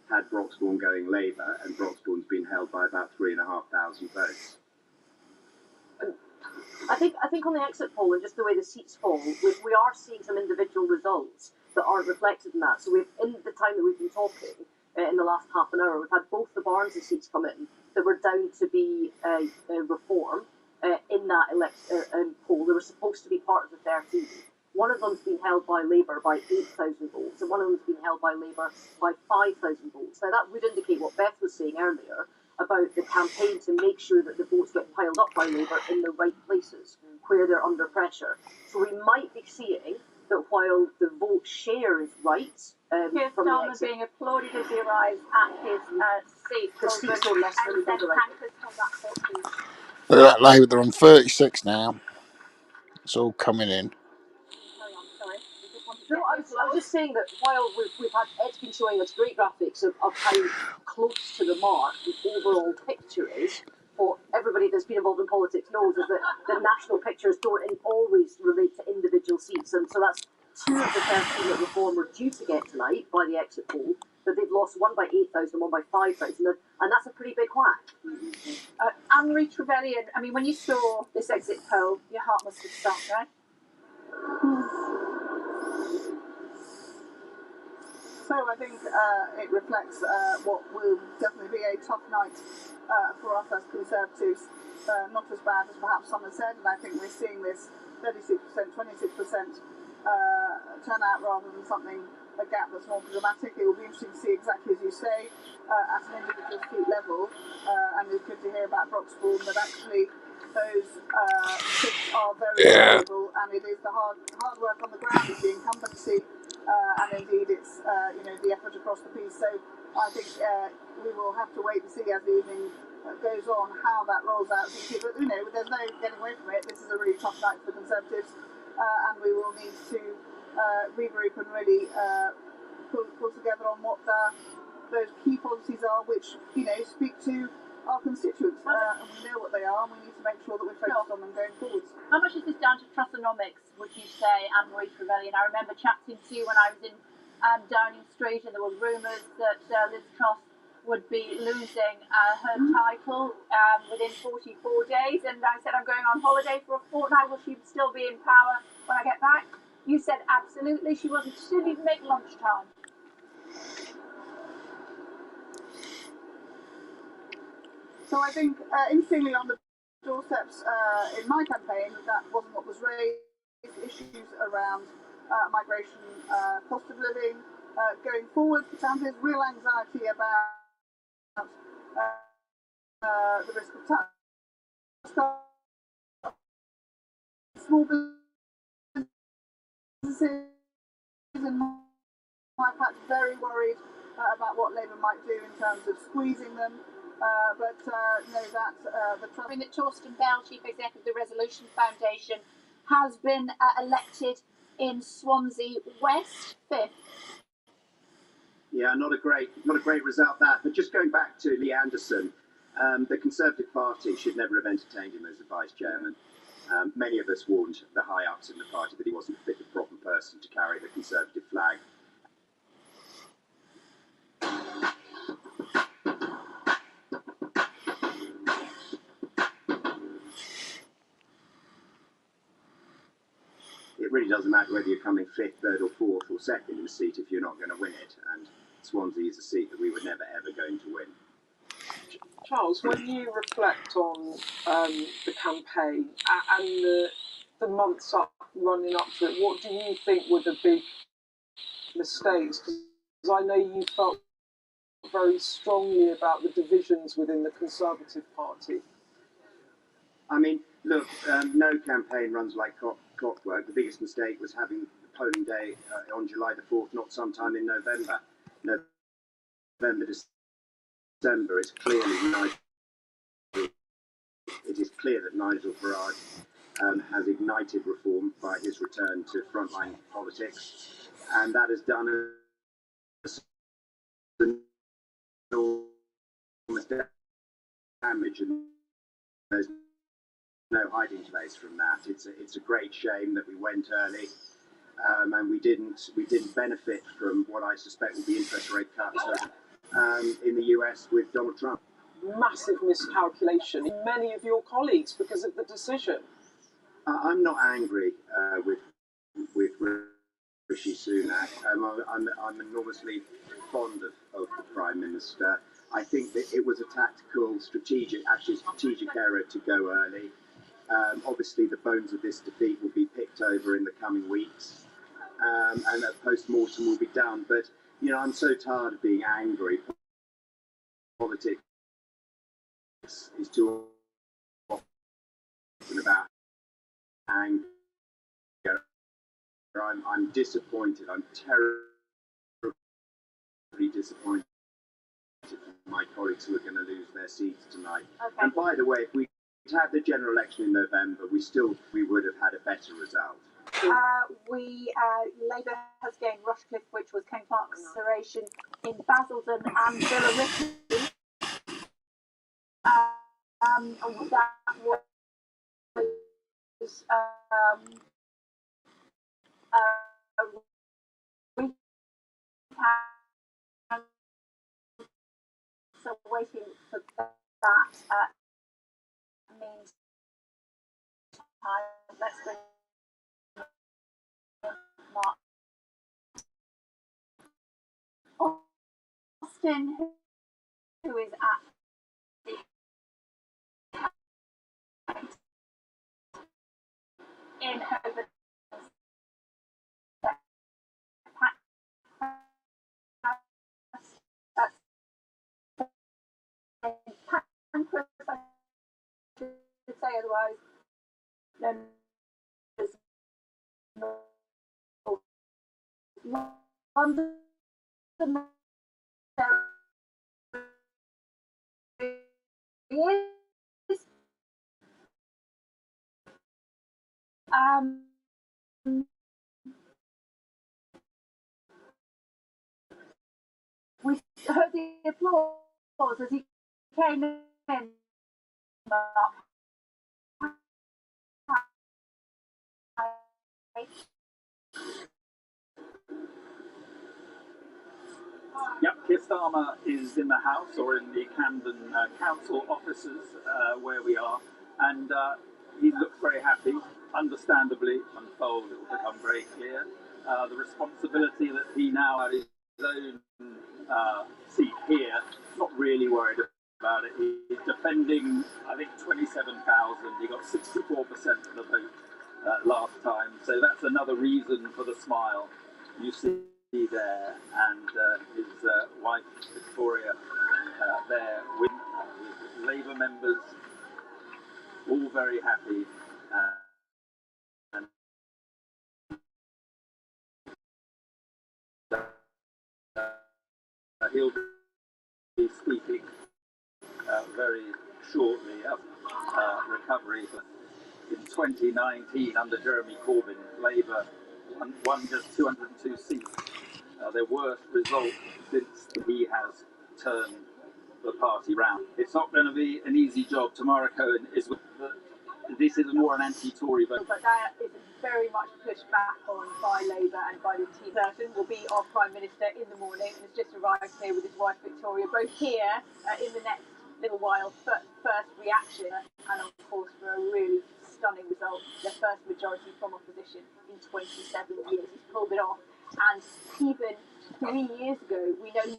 had Broxbourne going Labour, and Broxbourne's been held by about 3,500 votes. I think on the exit poll and just the way the seats fall, we are seeing some individual results that aren't reflected in that. So in the time that we've been talking, in the last half an hour, we've had both the Barnsley seats come in that were down to be reform in that poll. They were supposed to be part of the 13. One of them's been held by Labour by 8,000 votes, and one of them's been held by Labour by 5,000 votes. Now that would indicate what Beth was saying earlier about the campaign to make sure that the votes get piled up by Labour in the right places where they're under pressure. So we might be seeing that while the vote share is right, Keir from the Starmer exit, being applauded as he arrives at his seat. the seats don't necessarily go the right way. Look at that Labour, they're on 36 now. It's all coming in. Carry on, sorry. No, I was just saying that while we've had Ed's been showing us great graphics of how close to the mark the overall picture is, what everybody that's been involved in politics knows is that the national pictures don't always relate to individual seats, and so that's 2 of the 13 that Reform were due to get tonight by the exit poll, but they've lost one by 8,000 and one by 5,000, and that's a pretty big whack. Anne-Marie Trevelyan, I mean, when you saw this exit poll, your heart must have stopped, right? So I think it reflects what will definitely be a tough night for us as Conservatives. Not as bad as perhaps some have said, and I think we're seeing this 36%, 26% turnout rather than a gap that's more dramatic. It will be interesting to see exactly as you say at an individual seat level, and it's good to hear about Broxbourne, but actually those seats are very valuable, and it is the hard work on the ground, it's the incumbency, and indeed it's the effort across the piece. So I think we will have to wait and see as the evening goes on how that rolls out. But there's no getting away from it. This is a really tough night for the Conservatives, and we will need to regroup and really pull together on what those key policies are, which speak to our constituents, and we know what they are, and we need to make sure that we're focused on them going forwards. How much is this down to Trussonomics, would you say, Anne-Marie Trevelyan? I remember chatting to you when I was in Downing Street, and there were rumours that Liz Truss would be losing her title within 44 days, and I said, I'm going on holiday for a fortnight, will she still be in power when I get back? You said absolutely, she didn't even make lunchtime. So I think, interestingly, on the doorsteps in my campaign, that wasn't what was raised. Issues around migration, cost of living, going forward. There's real anxiety about the risk of tax. Small businesses in my patch very worried about what Labour might do in terms of squeezing them. But know that the trust. That Torsten Bell, Chief Executive of the Resolution Foundation, has been elected in Swansea West 5th. Yeah, not a great result that. But just going back to Lee Anderson, the Conservative Party should never have entertained him as a vice chairman. Many of us warned the high ups in the party that he wasn't a fit and proper person to carry the Conservative flag. It really doesn't matter whether you're coming fifth, third, or fourth, or second in the seat if you're not going to win it. And Swansea is a seat that we were never ever going to win. Charles, when you reflect on the campaign and the months running up to it, what do you think were the big mistakes? Because I know you felt very strongly about the divisions within the Conservative Party. I mean, look, no campaign runs like clockwork. The biggest mistake was having the polling day on July the 4th, not sometime in November. November, December, it's clearly it is clear that Nigel Farage has ignited reform by his return to frontline politics, and that has done enormous damage, and there's no hiding place from that. It's a great shame that we went early, and we didn't benefit from what I suspect will be interest rate cuts in the US with Donald Trump. Massive miscalculation in many of your colleagues because of the decision. I'm not angry with Rishi Sunak. I'm enormously fond of the Prime Minister. I think that it was a tactical, strategic error to go early. Obviously, the bones of this defeat will be picked over in the coming weeks, and a post-mortem will be done. But, I'm so tired of being angry. Politics is too often about anger. I'm disappointed. I'm terribly disappointed for my colleagues who are going to lose their seats tonight. Okay. And by the way, if we had the general election in November, we would have had a better result. Labour has gained Rushcliffe, which was Ken Clark's consideration in Basildon and Billericay. That was so waiting for that means time. Let's bring Mark Austin, who is at the in over Pancras, I should say, otherwise known as London. We heard the applause as he came in. Yep, Keir Starmer is in the House or in the Camden Council offices where we are, and he looks very happy. Understandably, unfold, it will become very clear the responsibility that he now had his own seat here. Not really worried about it. He's defending, I think, 27,000. He got 64% of the vote last time, so that's another reason for the smile. You see there, and his wife Victoria there with Labour members, all very happy. And he'll be speaking very shortly of recovery. In 2019, under Jeremy Corbyn, Labour won just 202 seats, their worst result since he has turned the party round. It's not going to be an easy job. Tamara Cohen is with this is more an anti-Tory vote. But that is very much pushed back on by Labour and by the team. Certain will be our Prime Minister in the morning and has just arrived here with his wife Victoria, both here in the next little while. First reaction, and of course for a really stunning result, their first majority from opposition in 27 years. He's pulled it off, and even 3 years ago, we know he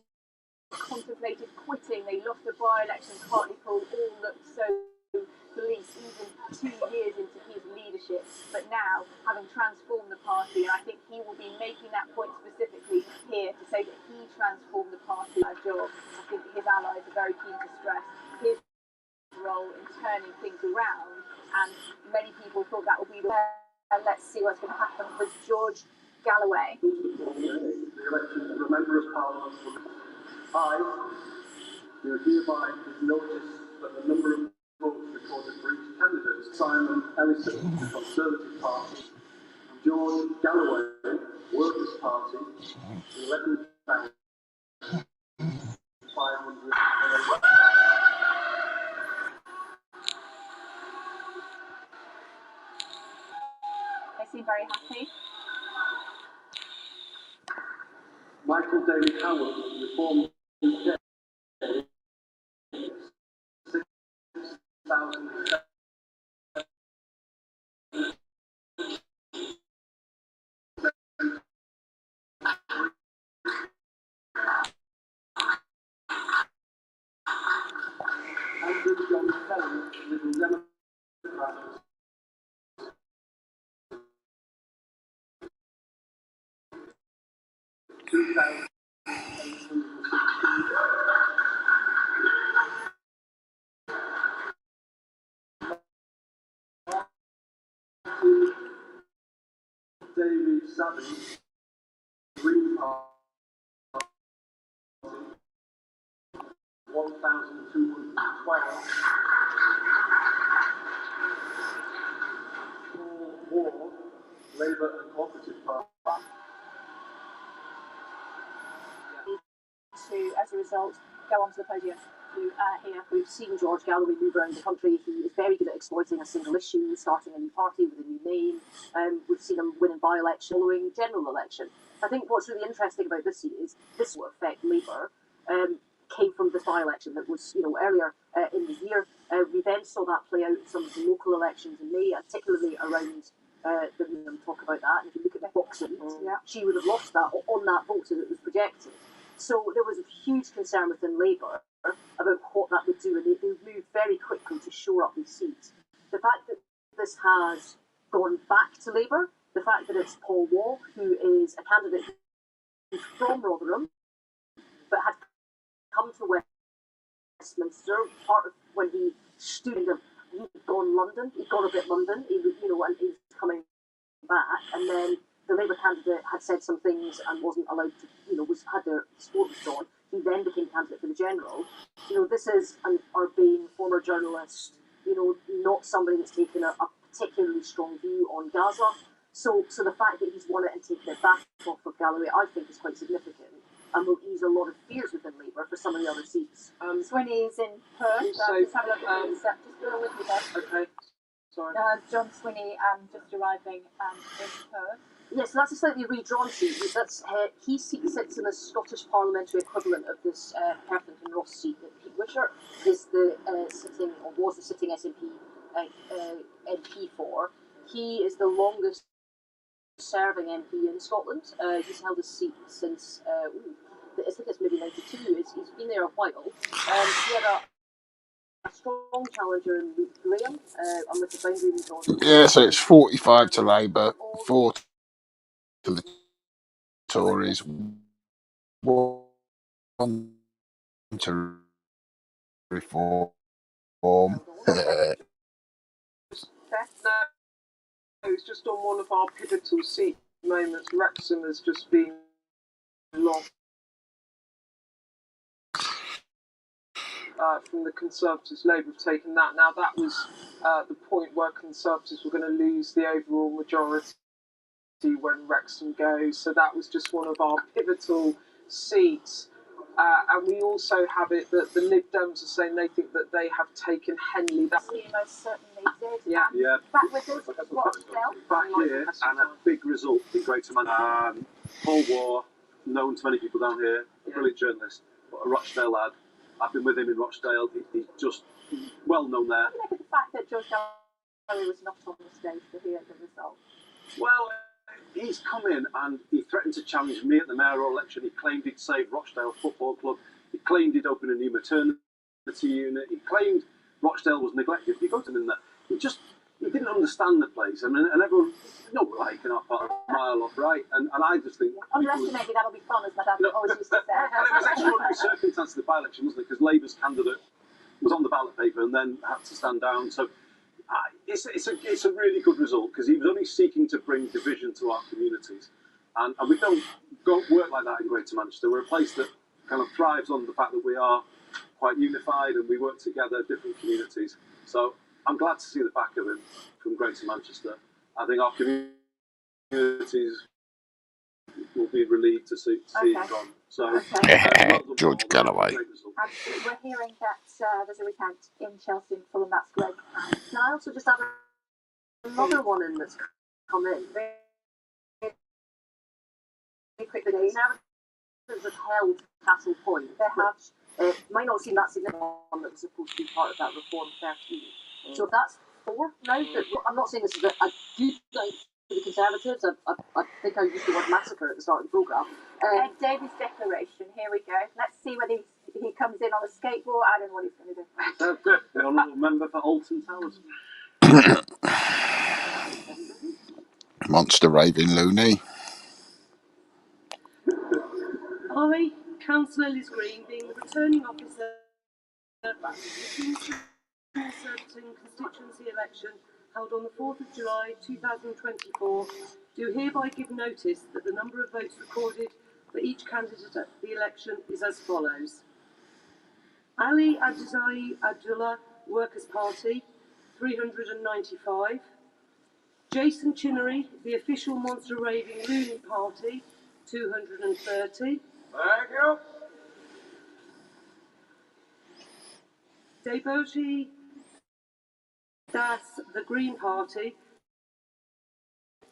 contemplated quitting. They lost the by-election, Hartley poll, all looked so bleak even 2 years into his leadership. But now, having transformed the party, and I think he will be making that point specifically here to say that he transformed the party by job. I think his allies are very keen to stress his role in turning things around, and many people thought that would be the let's see what's going to happen with George Galloway. The election of a member of Parliament. I hereby notice that the number of votes recorded for each candidate, Simon Ellison, the Conservative Party, and George Galloway, Workers' Party, 11,500. They seem very happy. Michael Daly Howard, Reform UK, 6,000. Andrew John Kelly, Liberal Democrats, 2,816. David Savage, Green Party, 1,212. Paul Ward, Labour and Cooperative Party. To, as a result, go onto the podium. Here we've seen George Galloway move around the country. He is very good at exploiting a single issue, starting a new party with a new name. We've seen him winning by-election, following general election. I think what's really interesting about this is this will affect Labour. Came from this by-election that was, earlier in the year. We then saw that play out in some of the local elections in May, particularly around talk about that. And if you look at the boxing, she would have lost that on that vote as it was projected. So there was a huge concern within Labour about what that would do, and they moved very quickly to shore up these seats. The fact that this has gone back to Labour, the fact that it's Paul Wall, who is a candidate from Rotherham, but had come to Westminster, part of when he stood in he'd gone London, he'd gone a bit London, and he's coming back, and then the Labour candidate had said some things and wasn't allowed to, had their support withdrawn. He then became candidate for the general. This is an urbane former journalist, not somebody that's taken a particularly strong view on Gaza. So the fact that he's won it and taken it back off of Galloway, I think is quite significant and will ease a lot of fears within Labour for some of the other seats. Swinney is in Perth. Just have a look at this. Just bear with me there. Okay. Sorry. John Swinney just arriving in Perth. Yes, so that's a slightly redrawn seat. He sits in the Scottish parliamentary equivalent of this Perth and Ross seat that Pete Wishart is the sitting, or was the sitting SNP MP for. He is the longest serving MP in Scotland. He's held his seat since, I think it's maybe 92. He's been there a while. He had a strong challenger in Luke Graham, and with the boundary redrawn. Yeah, so it's 45 to Labour, 4 to the Tories want to reform. No, it's just on one of our pivotal seat moments. Wrexham has just been lost from the Conservatives. Labour have taken that. Now, that was the point where Conservatives were going to lose the overall majority when Wrexham goes. So that was just one of our pivotal seats. And we also have it that the Lib Dems are saying they think that they have taken Henley. That You most certainly did. Yeah. Yeah. Back with us, Rochdale. Back here and a big result in Greater Manchester. Paul War, known to many people down here, a brilliant journalist, but a Rochdale lad. I've been with him in Rochdale. He's just well known there. What do you make of the fact that George Galloway was not on the stage to hear the result? Well, he's come in and he threatened to challenge me at the mayoral election. He claimed he'd save Rochdale Football Club. He claimed he'd open a new maternity unit. He claimed Rochdale was neglected. He got him in there. He didn't understand the place. I mean, and everyone, right, you know, a mile off, right? And I just think... Underestimate me, that'll be fun, as my dad always used to say. Well, it was extraordinary circumstances of the by-election, wasn't it? Because Labour's candidate was on the ballot paper and then had to stand down. So it's a really good result because he was only seeking to bring division to our communities. And we don't work like that in Greater Manchester. We're a place that kind of thrives on the fact that we are quite unified and we work together, different communities. So I'm glad to see the back of him from Greater Manchester. I think our communities will be relieved to see him gone. So, well done, George Paul. Galloway. Absolutely. We're hearing that there's a recount in Chelsea and Fulham. That's great. Can I also just add another one in that's come in? Very quickly, the Conservatives have held Castle Point. They have. Might not seem that significant one that was supposed to be part of that Reform 13. So if that's 4 now, I'm not saying this is a good thing for the Conservatives. I think I used the word massacre at the start of the programme. Ed Davies' declaration. Here we go. Let's see whether he comes in on a skateboard. I don't know what he's going to do. The honourable member for Alton Towers. Monster raving loony. I, Councillor Liz Green, being the returning officer at the Surbiton constituency election held on the 4th of July 2024, do hereby give notice that the number of votes recorded for each candidate at the election is as follows. Ali Abdizai Abdullah, Workers' Party, 395. Jason Chinnery, the official Monster Raving Loony Party, 230. Thank you. Deboji Das, the Green Party,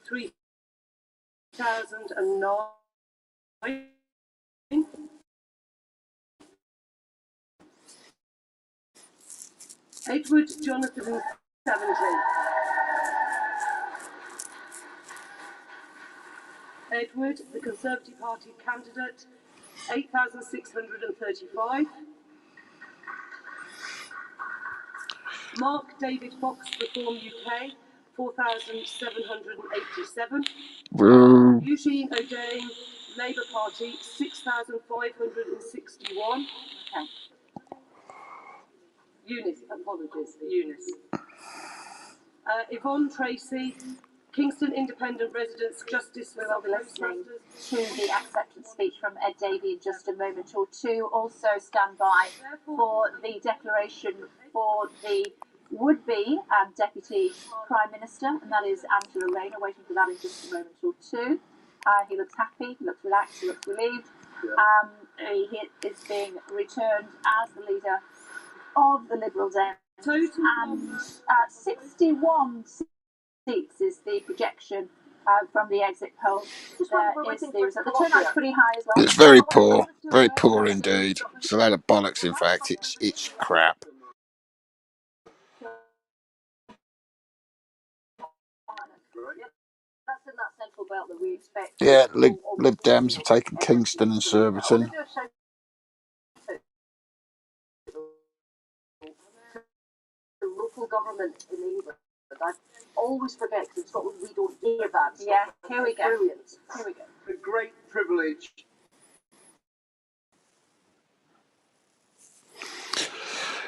3,009. Edward Jonathan, 70. Edward, the Conservative Party candidate, 8,635. Mark David Fox, Reform UK, 4,787. Eugene O'Dane, Labour Party, 6,561. Okay. Eunice, apologies, Eunice. Yvonne Tracy, Kingston Independent Residents Justice for We'll be listening to the acceptance speech from Ed Davey in just a moment or two. Also stand by for the declaration for the would-be Deputy Prime Minister, and that is Angela Rayner. Waiting for that in just a moment or two. He looks happy, he looks relaxed, he looks relieved. He is being returned as the leader of the Liberal Dems. And 61 seats is the projection from the exit poll. The turnout's pretty high as well. It's very poor indeed. It's a load of bollocks. In fact, it's crap. That's in that central belt that we expect. Yeah, Lib Dems have taken Kingston and Surbiton. The local government in England I always forget because in Scotland we don't hear that. Yeah, here we go. Brilliant. Here we go. A great privilege.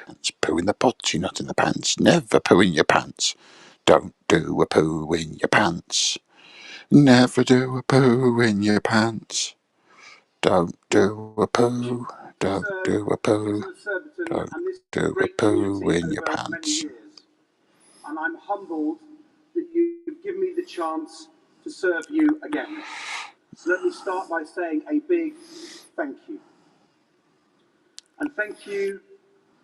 It's poo in the pots, you're not in the pants. Never poo in your pants. Don't do a poo in your pants. Never do a poo in your pants. Don't do a poo. Don't do a poo. Don't do a poo in your pants. And I'm humbled that you've given me the chance to serve you again. So let me start by saying a big thank you. And thank you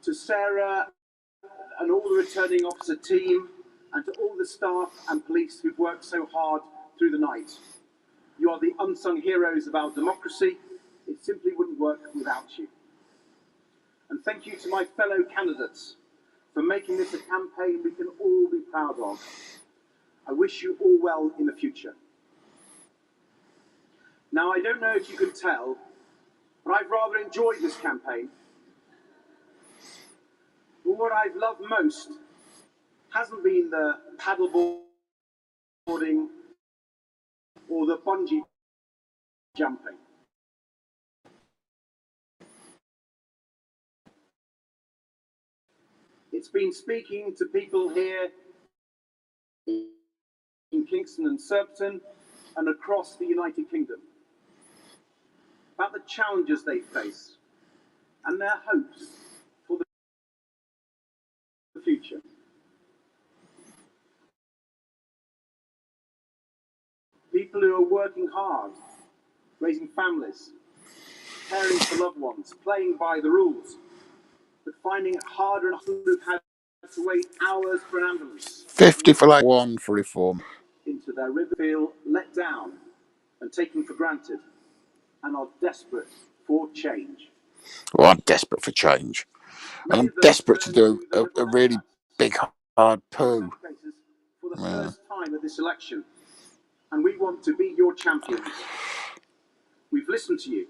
to Sarah and all the returning officer team and to all the staff and police who've worked so hard through the night. You are the unsung heroes of our democracy. It simply wouldn't work without you. And thank you to my fellow candidates for making this a campaign we can all be proud of. I wish you all well in the future. Now, I don't know if you can tell, but I've rather enjoyed this campaign. But what I've loved most hasn't been the paddleboarding or the bungee jumping. It's been speaking to people here in Kingston and Surbiton and across the United Kingdom about the challenges they face and their hopes for the future. People who are working hard, raising families, caring for loved ones, playing by the rules, but finding it harder and harder who've had to wait hours for an ambulance. 50 for like one for reform. Into their river, feel let down and taken for granted and are desperate for change. Well, I'm desperate for change. And I'm desperate to do a really big, hard poo. For the Yeah. first time at this election, and we want to be your champions. We've listened to you,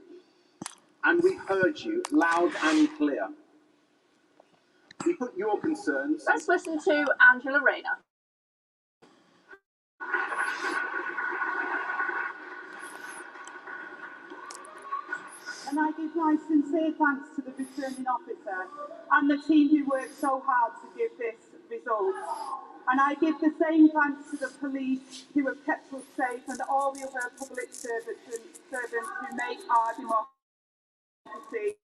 and we've heard you loud and clear. We put your concerns. Let's listen to Angela Rayner. And I give my sincere thanks to the returning officer and the team who worked so hard to give this result. And I give the same thanks to the police who have kept us safe and all the other public servants who make our democracy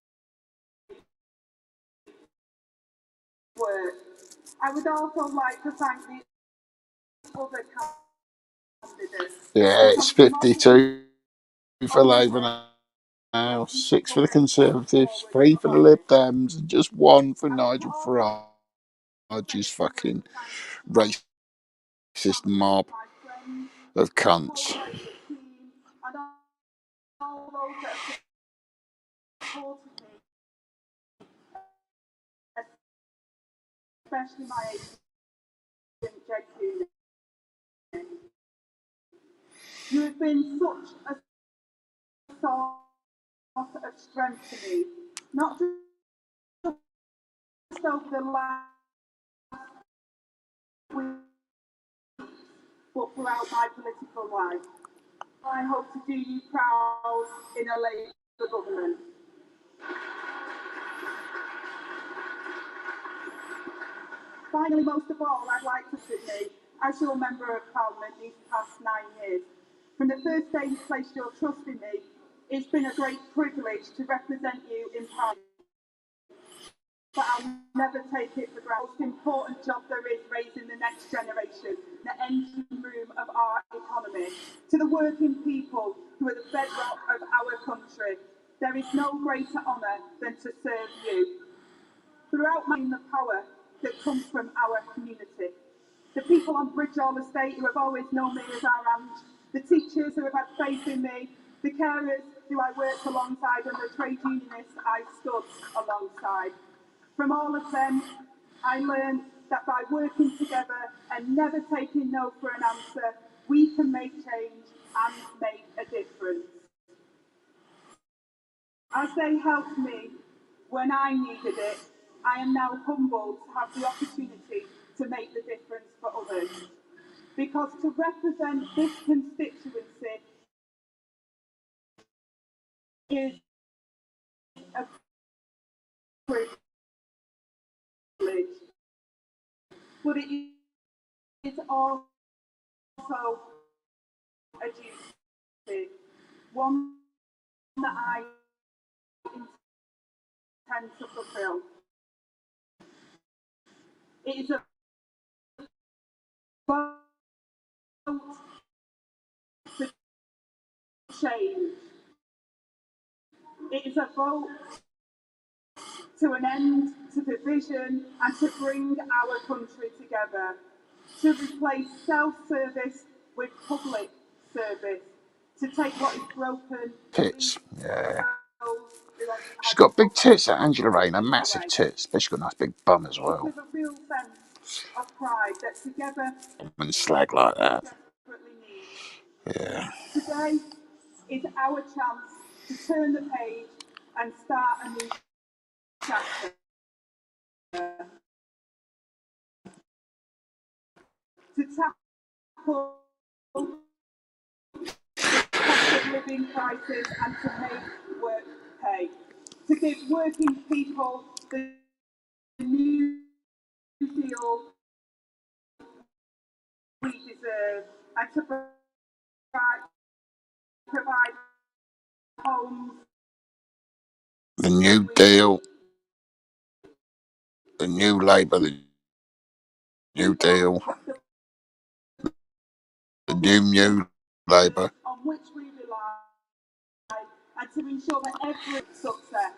work. I would also like to thank the other candidates. Yeah, it's 52 for Labour now, 6 for the Conservatives, 3 for the Lib Dems, and just 1 for Nigel Farage's fucking racist mob of cunts. Especially my agent, Jake Cooney. You have been such a source of strength to me, not just over the last week, but throughout my political life. I hope to do you proud in a Labour government. Finally, most of all, I'd like to say, as your Member of Parliament these past 9 years, from the first day you placed your trust in me, it's been a great privilege to represent you in Parliament. But I'll never take it for granted. The most important job there is raising the next generation, the engine room of our economy. To the working people who are the bedrock of our country, there is no greater honour than to serve you. Throughout my the power that comes from our community. The people on Bridgall Estate who have always known me as our aunt, the teachers who have had faith in me, the carers who I worked alongside, and the trade unionists I stood alongside. From all of them, I learned that by working together and never taking no for an answer, we can make change and make a difference. As they helped me when I needed it, I am now humbled to have the opportunity to make the difference for others. Because to represent this constituency is a privilege, but it is also a duty, one that I intend to fulfil. It is a vote for change. It is a vote to an end to division and to bring our country together, to replace self-service with public service, to take what is broken. Tits, yeah. She's got big tits, that Angela Rayner, massive tits, but she's got a nice big bum as well. With a real sense of pride that together And slag like that. desperately need. Yeah. Today is our chance to turn the page and start a new chapter. To tackle the cost of living crisis and to make work pay. To give working people the new deal we deserve and to provide homes. The New Deal, the New Labour, the New Deal, the New Labour. On which we rely and to ensure that every success.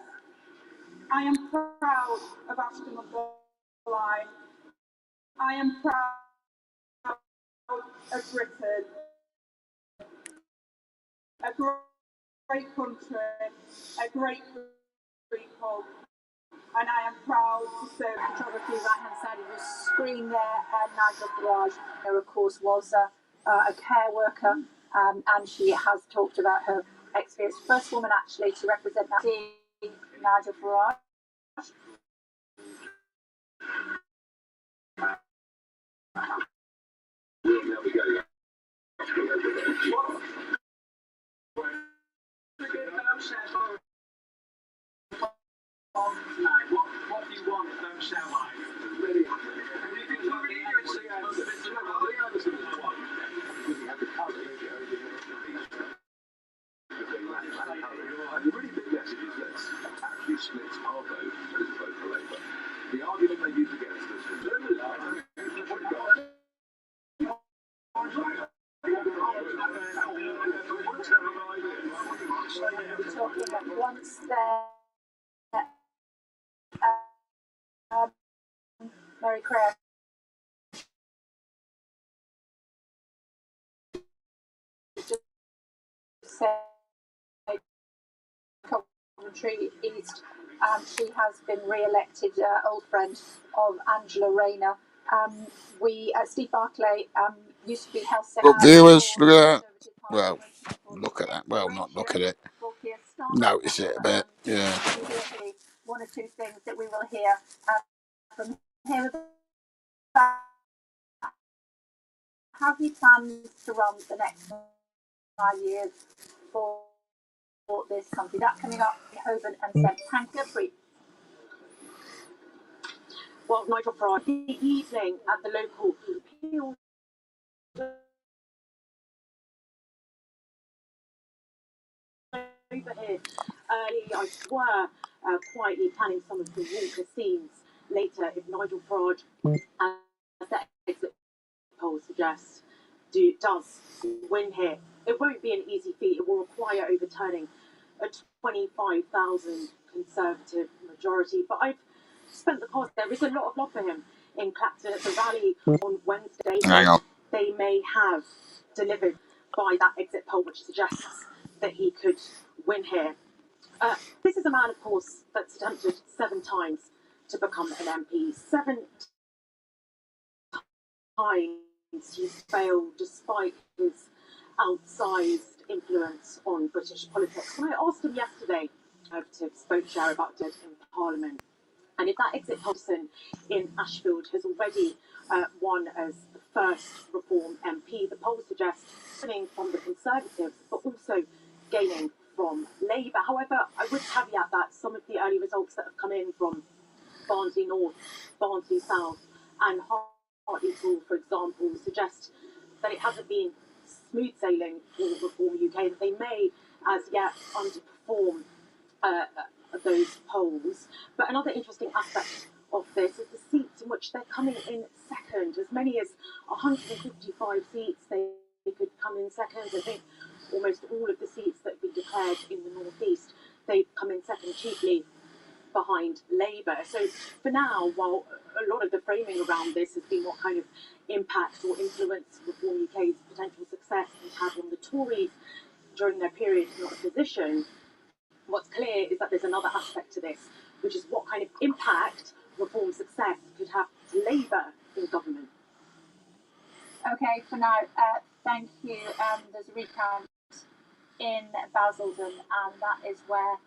I am proud of Ashton Line. I am proud of Britain. A great country, a great people, and I am proud to serve. Photography right hand side of your screen there, Nigel Farage, who of course was a care worker, and she has talked about her experience. First woman actually to represent that. Nigel Farage. What do you want? Don't shout like. Really happy. And the really big message is this: actually splits our vote and it's vote for Labour. The argument they use against us is talking about once there. Mary Craig. Just say Coventry East. She has been re-elected, old friend of Angela Rayner. Steve Barclay used to be health secretary. Look, viewers, look at that. Well, look at that. Well, not look at it. Notice it a bit. Yeah. One or two things that we will hear from him about how he plans to run the next 5 years for this country. That coming up in Holborn and St Pancras. Well, Nigel Farage, the evening at the local appeal over here early, I swear, quietly planning some of the walker scenes later if Nigel Farage, as the exit poll suggests, does win here. It won't be an easy feat. It will require overturning a 25,000 Conservative majority. But I've spent the past, there is a lot of love for him in Clapton at the rally on Wednesday. Hang on. They may have delivered by that exit poll, which suggests that he could win here. This is a man, of course, that's attempted 7 times to become an MP. 7 times he's failed despite his outsized influence on British politics. When I asked him yesterday, I spoke to Share about it in Parliament, And if that exit person in Ashfield has already won as the first Reform MP, the polls suggest winning from the Conservatives, but also gaining from Labour. However, I would caveat that some of the early results that have come in from Barnsley North, Barnsley South, and Hartlepool, for example, suggest that it hasn't been smooth sailing for Reform UK, that they may as yet underperform those polls. But another interesting aspect of this is the seats in which they're coming in second. As many as 155 seats they could come in second. I think almost all of the seats that have been declared in the North East, they've come in second, chiefly behind Labour. So for now, while a lot of the framing around this has been what kind of impact or influence Reform UK's potential success has had on the Tories during their period in opposition, what's clear is that there's another aspect to this, which is what kind of impact Reform success could have to Labour in government. Okay, for now, thank you. There's a recount in Basildon, and that is where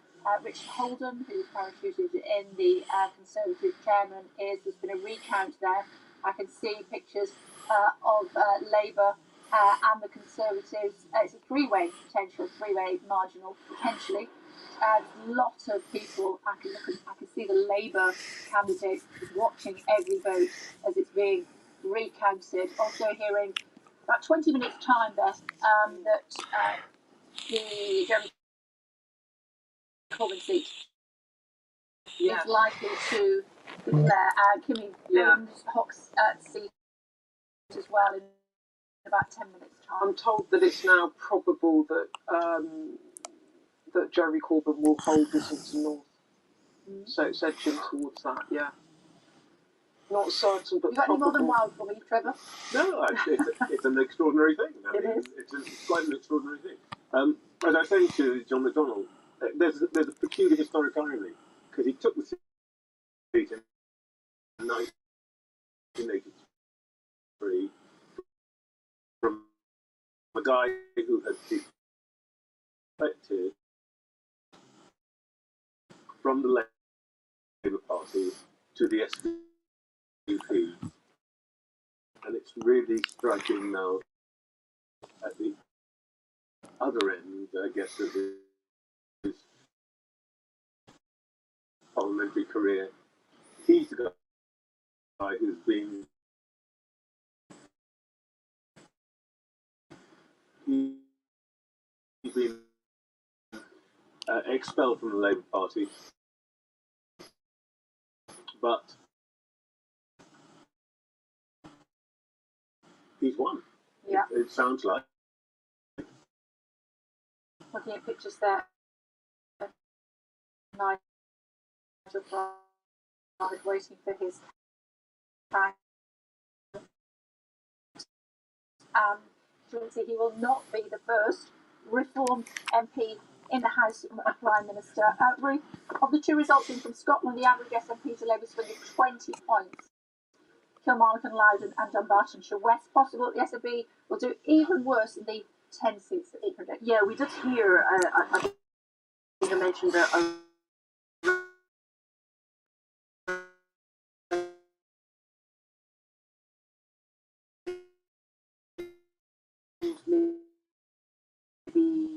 Richard Holden, who's parachuted in, the Conservative chairman, is. There's been a recount there. I can see pictures of Labour and the Conservatives. It's a three-way marginal, potentially. A lot of people. I can see the Labour candidate watching every vote as it's being recounted. Also hearing about 20 minutes time, Beth, that the Jeremy Corbyn seat is likely to declare Kimmy Hock's seat as well in about 10 minutes time. I'm told that it's now probable that that Jeremy Corbyn will hold Islington North. So it's edging towards that, yeah. Not certain, but you got probable. any more than wild for me, Trevor? No, it's an extraordinary thing. It's quite an extraordinary thing. As I was saying to John McDonnell, there's a peculiar historic irony, because he took the seat in 1983 from a guy who had defected from the Labour Party to the SVP. And it's really striking now at the other end, I guess, of his parliamentary career. He's the guy who's been expelled from the Labour Party, but he's won. Yeah. It sounds like. Looking at pictures there. Nigel Farage waiting for his time. He will not be the first Reform MP in the House of Prime Minister. Ruth, of the two results in from Scotland, the average SNP to Labour swing of 20 points. Kilmarnock and Loudon and Dumbartonshire West. Possible the SNP will do even worse in the 10 seats that they predict. Yeah, we did hear, I think you mentioned that maybe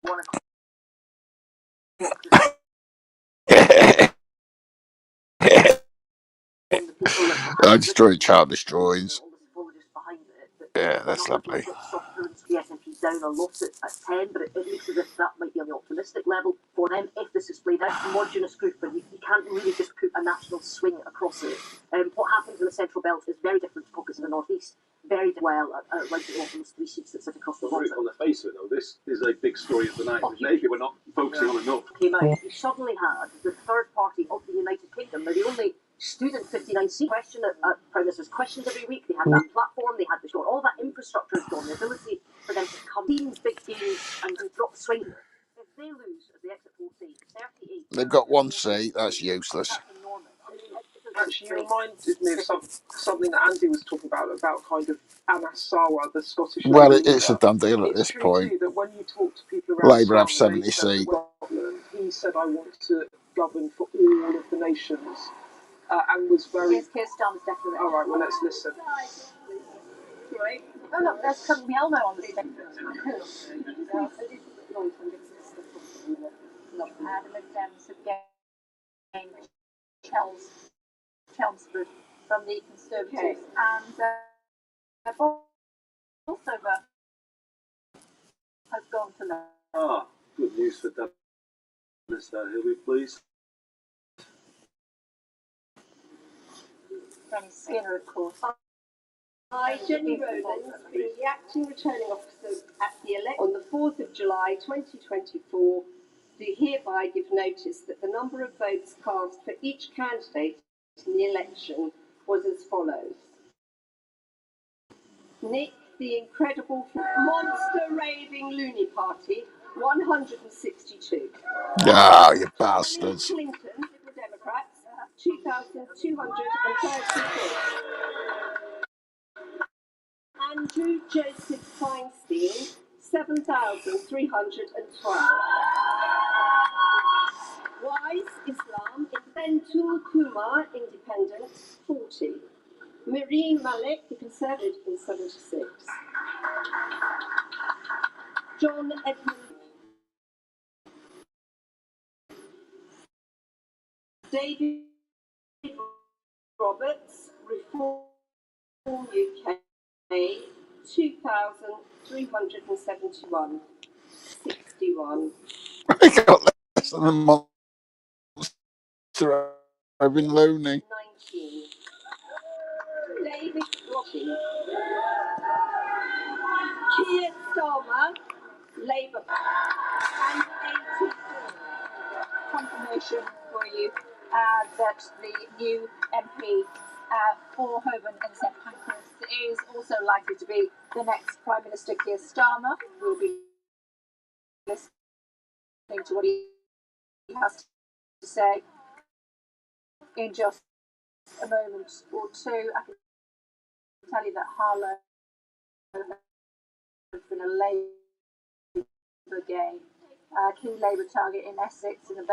one I destroy childish drawings. Yeah, that's lovely. The SNP down a lot at 10, but it looks as if that might be on the optimistic level for them if this is played out. A homogenous group, but you can't really just put a national swing across it. What happens in the Central Belt is very different to pockets in the North East. Very well, right at those 3 seats that sit across the bottom. On the face of it, though, this is a big story of the night. Maybe we're not focusing on enough. Came out, you suddenly had the third party of the United Kingdom. Now, they only stood in 59 seats. Question at Prime Minister's questions every week. They had that platform, they had the short, all that infrastructure is gone. The ability for them to come in big games and drop swing. If they lose, as the exit poll say, 38. They've got one seat, that's useless. That's enormous. Actually, reminded me of something that Andy was talking about kind of Anasawa, the Scottish Well, Labour it's a leader. done deal at It's this true point. too that when you talk to people around Labour have town, 70 seats. Scotland, he said, "I want to govern for all of the nations," and was very. Here's Keir Starmer's declaration. All right, well, let's listen. Right. Oh look, there's Cousin Elmo on the stage. The Dems have gained Chelmsford from the Conservatives, and Bolsover has gone to Labour. Ah, good news for Dennis there, Hilary, please. Danny Skinner, of course. I, Jenny Rowlands, being the acting returning officer at the election on the 4th of July 2024, do hereby give notice that the number of votes cast for each candidate in the election was as follows. Nick, the Incredible Monster Raving Loony Party, 162. Ah, you bastards. Clinton, Liberal Democrats, 2,236. Andrew Joseph Feinstein, 7,312. Wise Islam, Bentul Kumar, Independent, 40. Marine Malik, the Conservative, 76. John Edmund. David Roberts, Reform UK, 2,371. 61. They got less than a monster having loony. 19. David Rocky. Keir Starmer, Labour, and 84. Confirmation for you that the new MP for Holborn and St Pancras is also likely to be the next Prime Minister. Keir Starmer. We'll be listening to what he has to say in just a moment or two. I can tell you that Harlow has been a Labour gain, key Labour target in Essex in the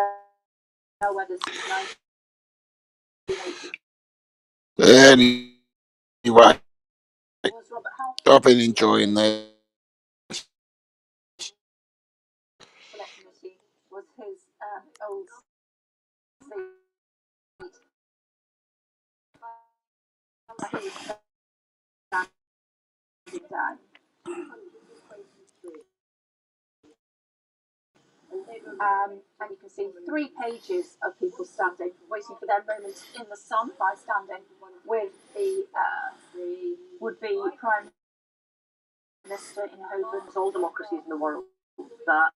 bellwether since 1980. Anyway, Was Robert Half I've been enjoying this. Committee was his old seat. He was standing down. And you can see 3 pages of people standing, waiting for their moment in the sun by standing with the would-be Prime Minister in Holborn. All democracies in the world that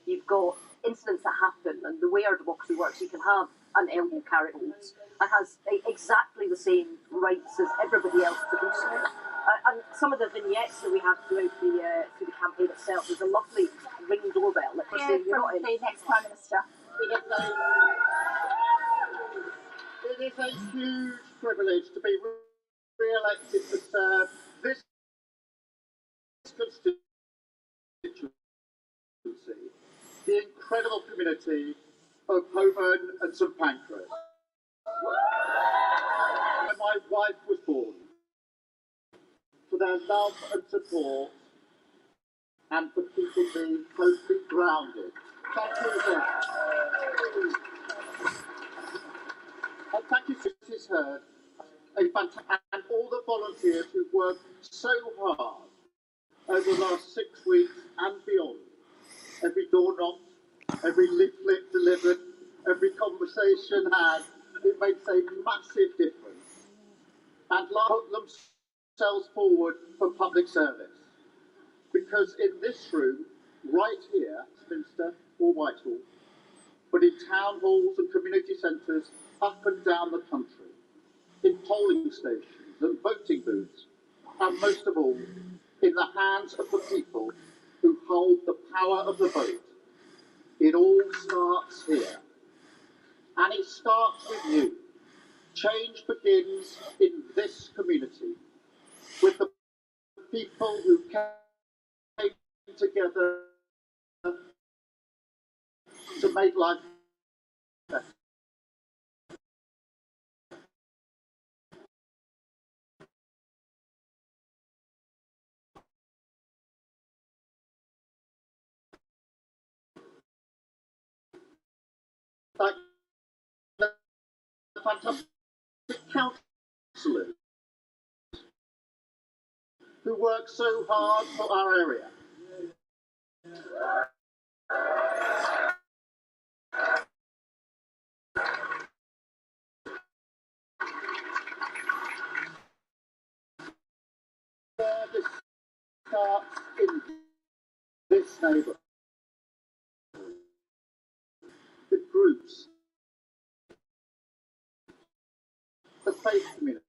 you've got incidents that happen, and the way our democracy works, you can have an elbow carrot holds and has exactly the same rights as everybody else to do so. And some of the vignettes that we have through the campaign itself, there's a lovely ring doorbell that Here from the next Prime Minister. It is a huge privilege to be re-elected to serve this constituency, the incredible community of Holborn and St Pancras. When my wife was born, for their love and support, and for keeping me closely grounded. Thank you again. And thank you, Mrs. Heard, and all the volunteers who've worked so hard over the last 6 weeks and beyond. Every door knocked, every leaflet delivered, every conversation had, it makes a massive difference. And put themselves forward for public service. Because in this room, right here, Westminster or Whitehall, but in town halls and community centres up and down the country, in polling stations and voting booths, and most of all, in the hands of the people who hold the power of the vote. It all starts here. And it starts with you, Change begins in this community with the people who came together to make life better. Like the fantastic councillors who work so hard for our area. This starts in this neighbourhood. The groups, the faith community,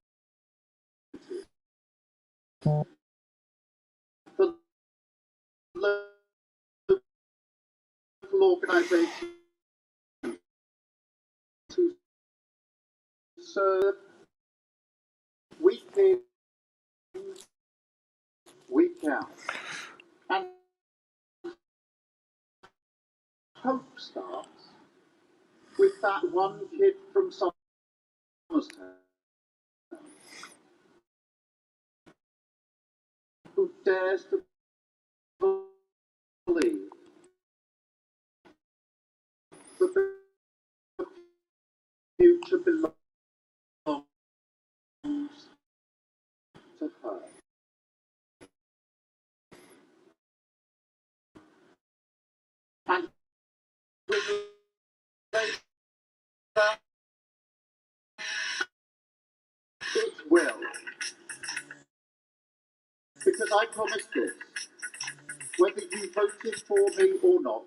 the local organisations who serve week in, week out. And hope starts with that one kid from Somerstown who dares to believe that the future belongs to her. And with that, it will. Because I promise this, whether you voted for me or not,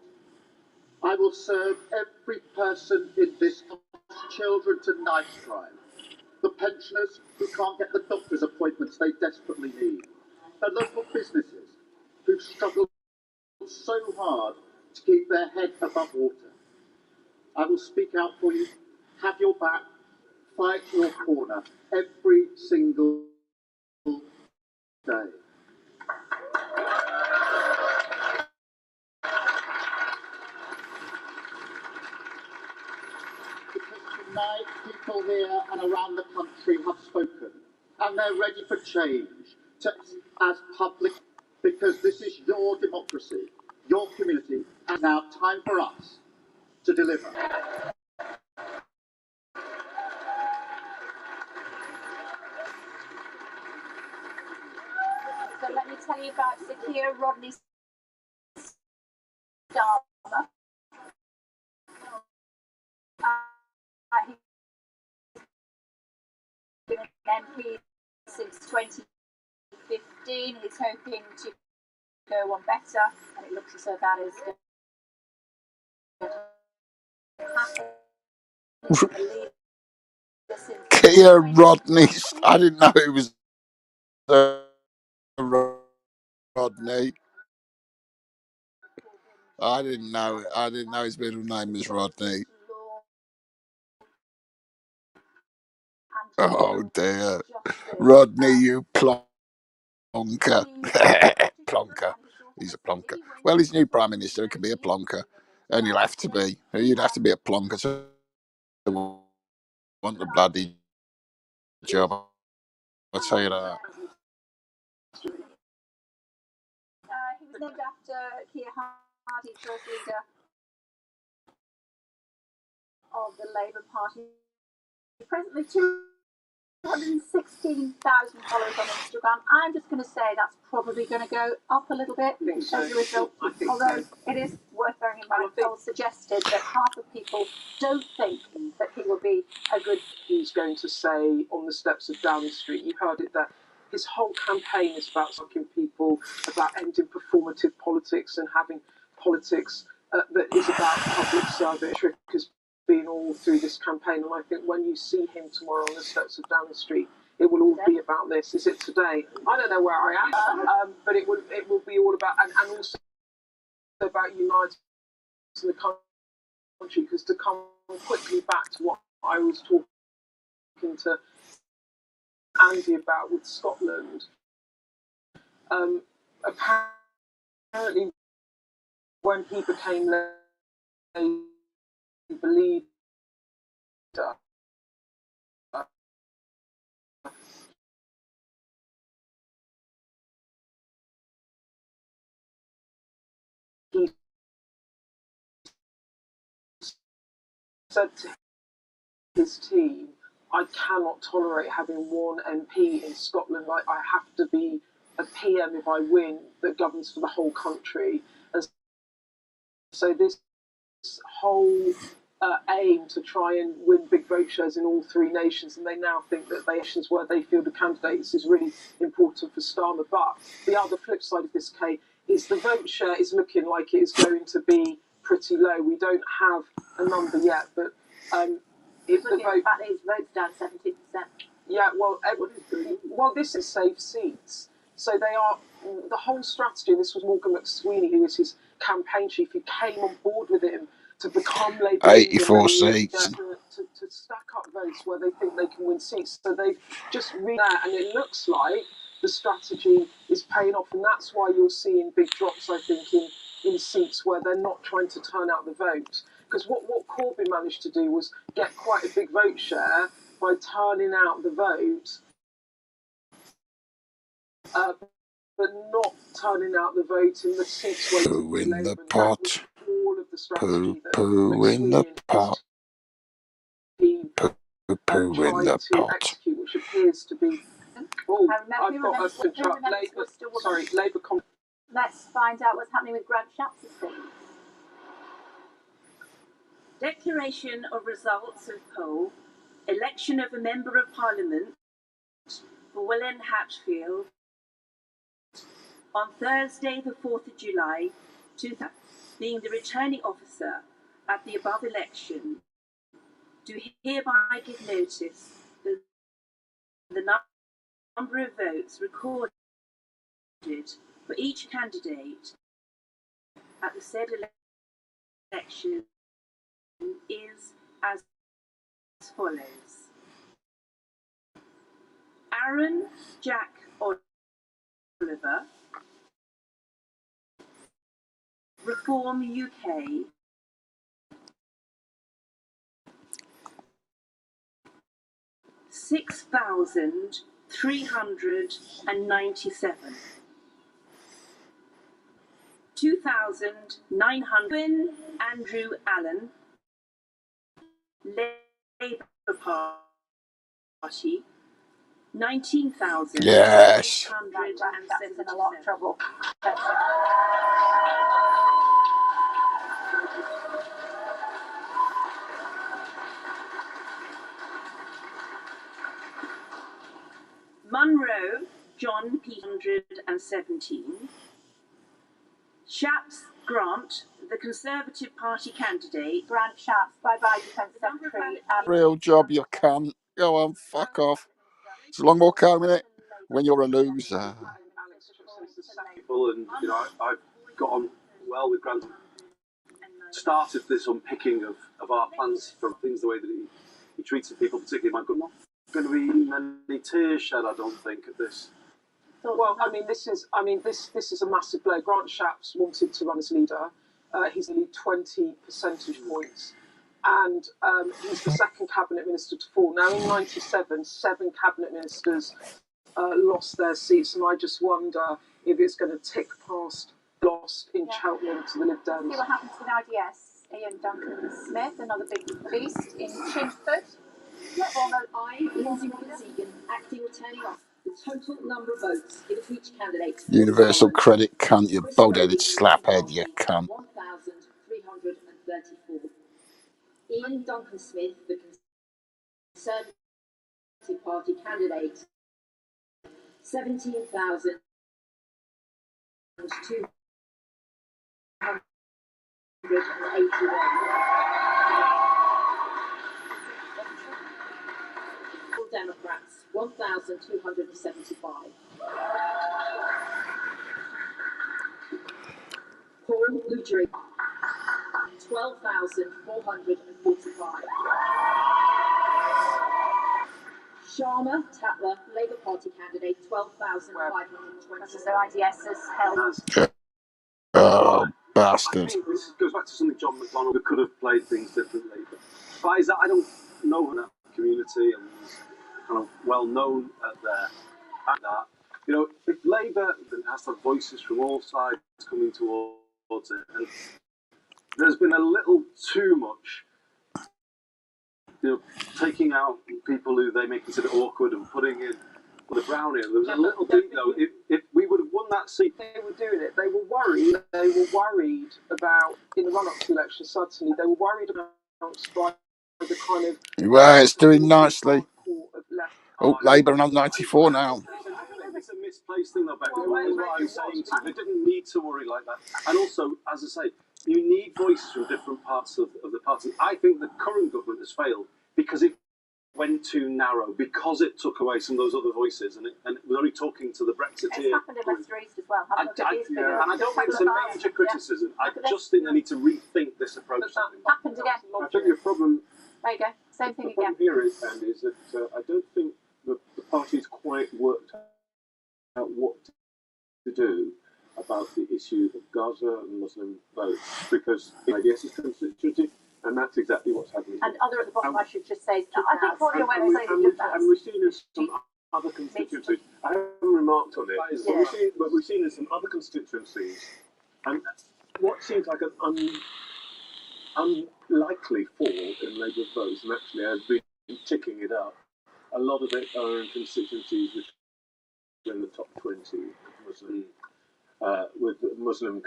I will serve every person in this children to night crime. The pensioners who can't get the doctor's appointments they desperately need. The local businesses who struggle so hard to keep their head above water. I will speak out for you, have your back, fight your corner every single day. Because tonight people here and around the country have spoken and they're ready for change as public, because this is your democracy, your community, and now time for us to deliver. So let me tell you about Zakia Rodney Starmer. He's been an MP since 2015. He's hoping to go on better, and it looks as though that is going to happen. Kia Rodney. I didn't know it was Rodney. I didn't know it. I didn't know his middle name was Rodney. Oh dear. Rodney, you plonker. Plonker. He's a plonker. Well, he's new Prime Minister. He can be a plonker. And you'll have to be. You'd have to be a plonker to want the bloody job. I'll tell you that. He was named after Keir Hardie, first leader of the Labour Party. Presently 216,000 followers on Instagram. I'm just going to say that's probably going to go up a little bit as a result. Although it is worth bearing in mind, Paul suggested that half of people don't think that he will be a good. He's going to say on the steps of Downing Street. You heard it there. His whole campaign is about talking people, about ending performative politics and having politics that is about public service. Trick has been all through this campaign, and I think when you see him tomorrow on the steps of Downing Street, it will all be about this. Is it today? I don't know where I am, but it will be all about, and also about uniting the country, because to come quickly back to what I was talking to Andy about with Scotland. Apparently, when he became Labour leader, he said to his team, I cannot tolerate having one MP in Scotland. Like, I have to be a PM if I win that governs for the whole country. And so this whole aim to try and win big vote shares in all three nations, and they now think that nations where they field the candidates is really important for Starmer. But the other flip side of this, Kate, is the vote share is looking like it is going to be pretty low. We don't have a number yet, but if the vote... His vote's down 70%. Yeah, well, this is safe seats. So they are, the whole strategy, and this was Morgan McSweeney, who is his campaign chief, who came on board with him to become Labour 84 seats. to stack up votes where they think they can win seats. So they've just read that, and it looks like the strategy is paying off, and that's why you're seeing big drops, I think, in seats where they're not trying to turn out the vote. Because what Corbyn managed to do was get quite a big vote share by turning out the vote, but not turning out the vote in the seats where Poo in the Labour, pot. and that was all of the strategy that Poo in the pot. McSweeney Poo in the to pot. execute, which appears to be. Oh, I've got a Labour. Let's find out what's happening with Grant Shapps' thing. Declaration of results of poll. Election of a Member of Parliament for Welland Hatfield on Thursday the 4th of July 2000, being the returning officer at the above election, do hereby give notice that the number of votes recorded for each candidate at the said election is as follows. Aaron Jack Oliver, Reform UK, 6,397. 2,900. Andrew Allen, Labour Party, 19,000. Yes. That's in a lot of trouble. Munro, John P. 117. Shapps Grant, the Conservative Party candidate. Grant Shapps, bye-bye, Defence Secretary. Real job, you cunt. Go on, fuck off. It's a long walk home, innit? When you're a loser. People, and I've got on well with Grant. Started this unpicking of our plans from things, the way that he treated people, particularly my good. Not going to be many tears shed, I don't think, at this. Well, this is a massive blow. Grant Shapps wanted to run as leader. He's nearly 20 percentage points, and he's the second cabinet minister to fall. Now, in '97, 7 cabinet ministers lost their seats, and I just wonder if it's going to tick past lost in Cheltenham to the Lib Dems. See what happens with IDS. Ian Duncan Smith, another big beast in Chingford. Lindsay Roberts-Egan, acting returning officer. The total number of votes given to each candidate. Universal credit cunt, you bald-headed slaphead, you cunt. 1,334. Ian Duncan Smith, the Conservative Party candidate. 17,281. Democrats, 1,275. Paul Ludrig, 12,445. Sharma Tatler, Labour Party candidate, 12,520. This is their IDS has held. Oh, I bastard. think this goes back to something John McDonnell could have played things differently. But besides that, I don't know that community and he's kind of well known at that. You know, if Labour has to have voices from all sides coming towards it, and there's been a little too much, you know, taking out people who they may consider awkward and putting in the brown in. There was a little bit though. If we would have won that seat, They were doing it. They were worried. They were worried about in the run-up to the election. Suddenly, they were worried about the kind of. Well, it's doing nicely. Left. Oh, Labour on 94 now. it's a misplaced thing though, Becky. Is what I'm saying to you. They didn't need to worry like that. And also, as I say, you need voices from different parts of the party. I think the current government has failed because it went too narrow, because it took away some of those other voices, and it was only talking to the Brexiteer. It's happened in Leicester East as well. And I don't think it's a major criticism. I just think they need to rethink this approach. Happened again. I think your problem. There you go. Same thing The again. problem here is, Andy, is that I don't think the party's quite worked out what to do about the issue of Gaza and Muslim votes, because IDS is constituency, and that's exactly what's happening. And other at the bottom, I should just say, I think Claudia went and said and we've seen in some other constituencies. I haven't remarked on it, but we've seen in some other constituencies, and what seems like an unlikely fall in Labour votes, and actually I've been ticking it up. A lot of it are in constituencies which are in the top 20 Muslim, with Muslim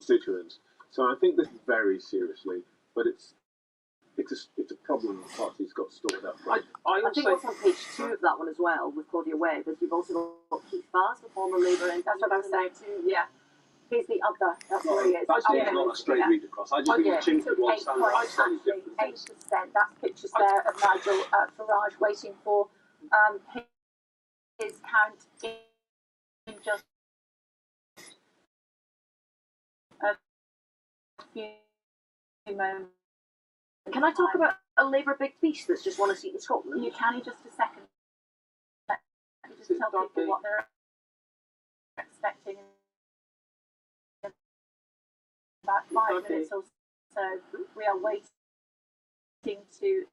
constituents. So I think this very seriously, but it's a problem the party's got stored up. I think what's on page 2 of that one as well with Claudia Webb is you've also got Keith Vaz, the former Labour MP. That's what I was saying too. Yeah. He's the other. That's Not, where he is. that's not a straight read across. I just think the chink of one standard is different. 8%. That's pictures there of Nigel Farage waiting for his count in just a few moments. Can I talk about a Labour big beast that's just won a seat in Scotland? You can in just a second. Let me just tell people what they're expecting in about 5 minutes or so. We are waiting to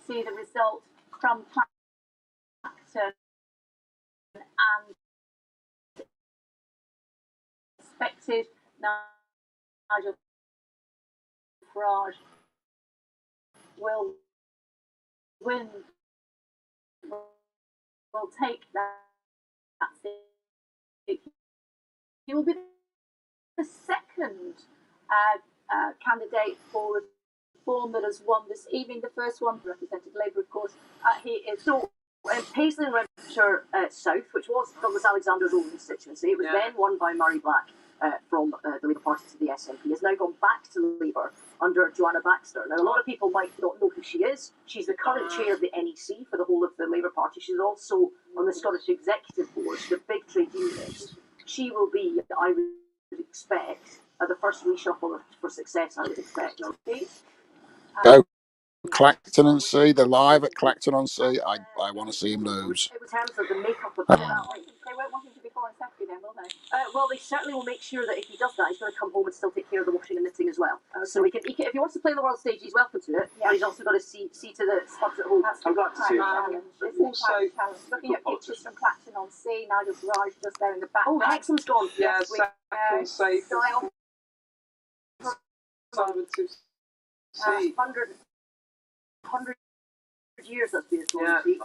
see the result from Clacton and expected Nigel Farage will win, will take that seat. He will be the second candidate for reform that has won this evening. The first one represented Labour, of course. He is so. Paisley and Renfrewshire South, which was Douglas Alexander's own constituency, it was then won by Murray Black from the Labour Party to the SNP, has now gone back to Labour under Joanna Baxter. Now, a lot of people might not know who she is. She's the current chair of the NEC for the whole of the Labour Party. She's also on the Scottish Executive Board, the big trade unionist. She will be, I would expect, the first reshuffle for success, I would expect. Go Clacton and see. They're live at Clacton on Sea. I want to see him lose. In terms of the makeup of they won't want him to be foreign secretary then, will they? well, they certainly will make sure that if he does that, he's going to come home and still take care of the washing and knitting as well. So he can, if he wants to play the world stage, he's welcome to it. But he's also got to see to the spuds at home. I'd like to see it. Also, looking at pictures from Clacton on Sea, Nigel Farage just there in the back. Oh, Hexham's gone. Yeah, second safe. 100 years that's been a Tory seat.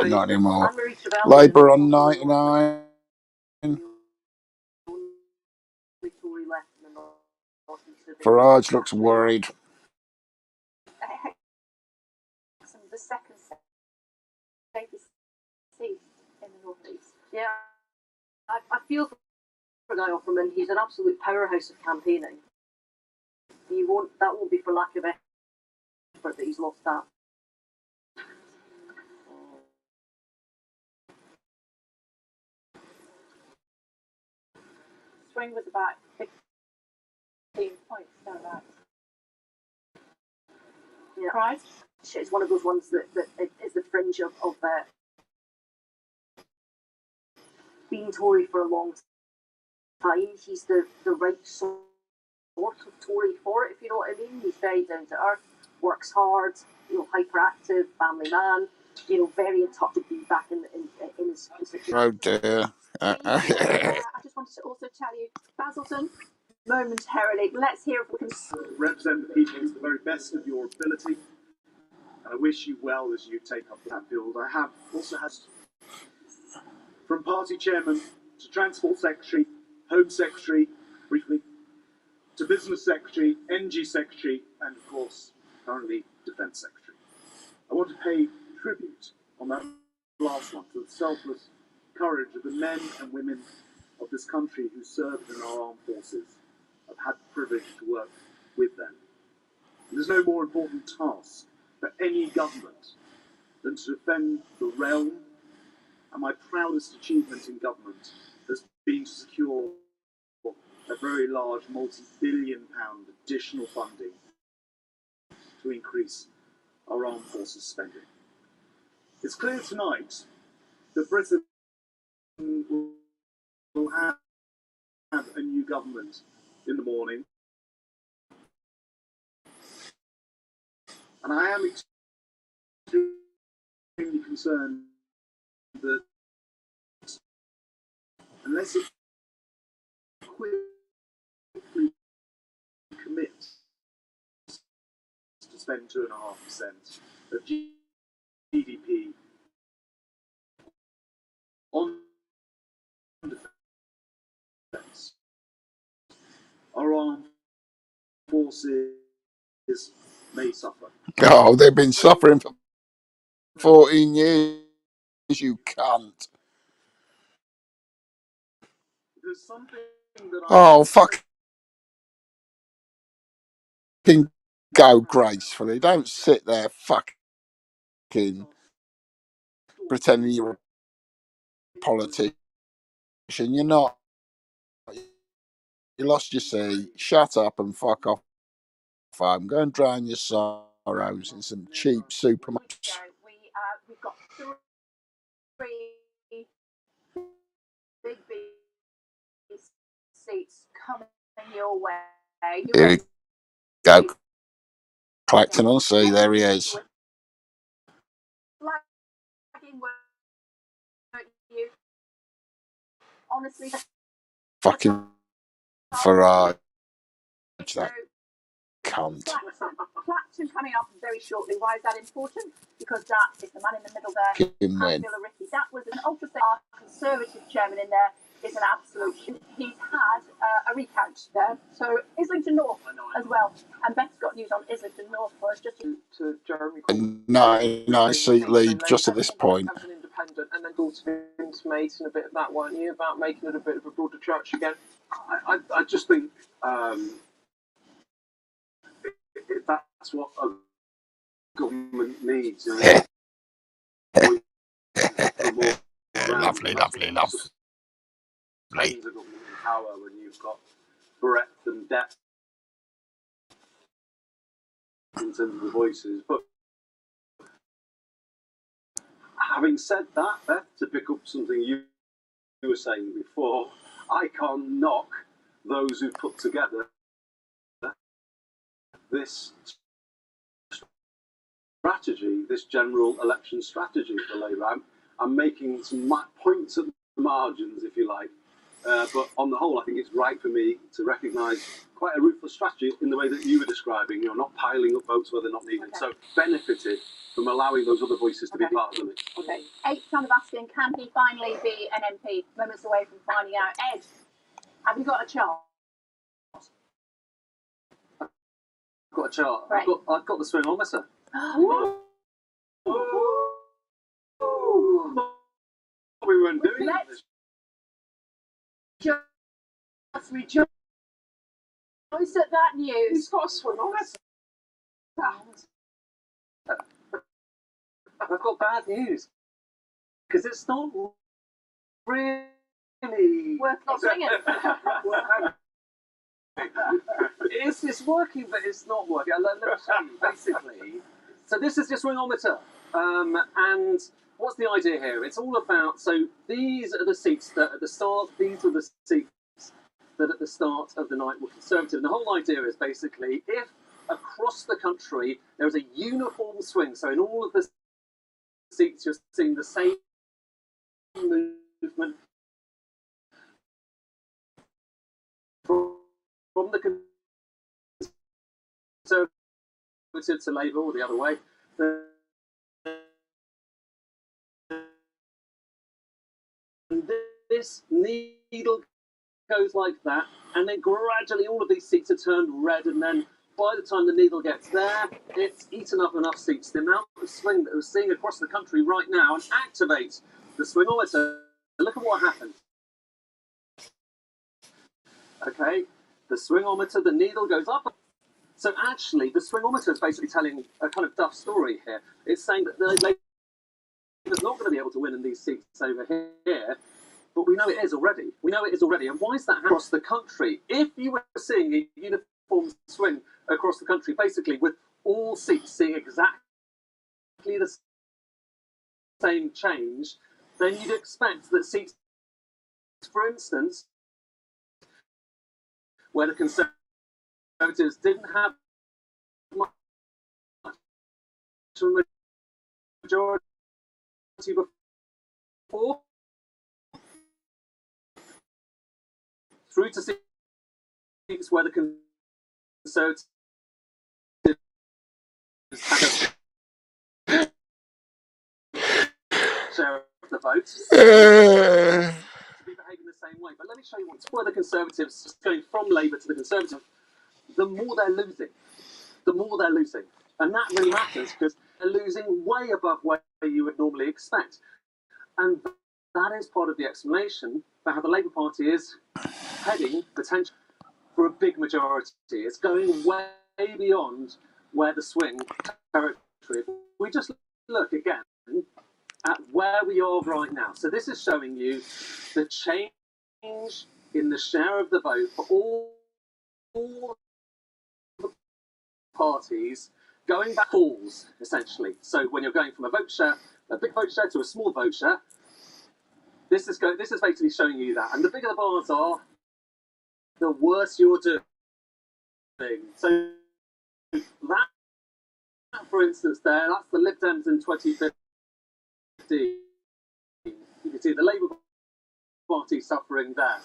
Not anymore. Labour on 99. Farage looks worried. The second safest seat in the North East. Yeah, I feel for Guy Offerman. He's an absolute powerhouse of campaigning. That won't be for lack of effort that he's lost that. Swing was about 15 points, thereabouts. Right. It's one of those ones that is the fringe of being Tory for a long time. He's the right sort of Tory for it, if you know what I mean. He's very down to earth, works hard, hyperactive, family man, very in touch with be back in his constituency. Oh dear. I just wanted to also tell you, Basildon, momentarily. Let's hear if we can represent the people to the very best of your ability. And I wish you well as you take up that field. I have also had from party chairman to transport secretary, home secretary, briefly, to business secretary, energy secretary, and of course, currently defence secretary. I want to pay tribute on that last one to the selfless courage of the men and women of this country who served in our armed forces. I've had the privilege to work with them. And there's no more important task for any government than to defend the realm, and my proudest achievement in government has been to secure a very large multi-billion-pound additional funding to increase our armed forces spending. It's clear tonight that Britain will have a new government in the morning, and I am extremely concerned that unless it quickly commits to spend 2.5% of GDP on defence, our armed forces may suffer. Oh, they've been suffering for 14 years, you cunt. There's something that Oh, fucking go gracefully. Don't sit there fucking pretending you're a politician. You're not. You lost your seat. Shut up and fuck off home. Go and drown your sorrows in some cheap supermarkets. We've got three big seats coming your way. Here we go. Clacton on sea. There he is. You honestly, Fucking Farage. That cunt. Clapton coming up very shortly. Why is that important? Because that is the man in the middle there. Fucking win. Ricky. That was an ultra conservative chairman in there. Is an absolute. He's had a recount there. So Islington North as well. And Beth's got news on Islington North for us. Just to Jeremy A Corbyn. 99-seat lead just at this point. As an independent, and then also intimating a bit of that, weren't you, about making it a bit of a broader church again? I just think that's what a government needs. Lovely. A government in power when you've got breadth and depth in terms of the voices. But having said that, Beth, to pick up something you were saying before, I can't knock those who put together this strategy, this general election strategy for Labour. I'm making some points at the margins, if you like. But on the whole, I think it's right for me to recognise quite a ruthless strategy in the way that you were describing, not piling up votes where they're not needed. Okay. So benefited from allowing those other voices to be part of the mix. okay. 8th time of asking, can he finally be an MP? Moments away from finding out. Ed, have you got a chart? I've got a chart. Right. I've got the thermometer. We weren't doing this. Just rejoice at that news. He's got a swim on it. I've got bad news because it's not really Worth not swinging. It's working, but it's not working. Let me tell you, basically, So this is your swingometer. And what's the idea here? It's all about, so these are the seats that at the start, these are the seats that at the start of the night were Conservative. And the whole idea is basically if across the country there is a uniform swing, so in all of the seats you're seeing the same movement from the Conservative to Labour or the other way, and this needle goes like that, and then gradually all of these seats are turned red, and then by the time the needle gets there, it's eaten up enough seats. The amount of swing that we're seeing across the country right now and activates the swingometer. Look at what happens. Okay, the swingometer, the needle goes up. So actually, the swingometer is basically telling a kind of duff story here. It's saying that the Labour's not going to be able to win in these seats over here, but we know it is already. We know it is already. And why is that across the country? If you were seeing a uniform swing across the country, basically with all seats seeing exactly the same change, then you'd expect that seats, for instance, where the Conservatives didn't have much majority before, through to seats where the Conservatives have share of the vote, to be behaving the same way. But let me show you where the Conservatives, going from Labour to the Conservative, the more they're losing. The more they're losing. And that really matters because they're losing way above where you would normally expect. And that is part of the explanation for how the Labour Party is heading potentially for a big majority. It's going way beyond where the swing territory. We just look again at where we are right now. So this is showing you the change in the share of the vote for all the parties going back falls, essentially. So when you're going from a vote share, a big vote share to a small vote share, this is basically showing you that. And the bigger the bars are, the worse you're doing. So that, for instance, that's the Lib Dems in 2015. You can see the Labour Party suffering there.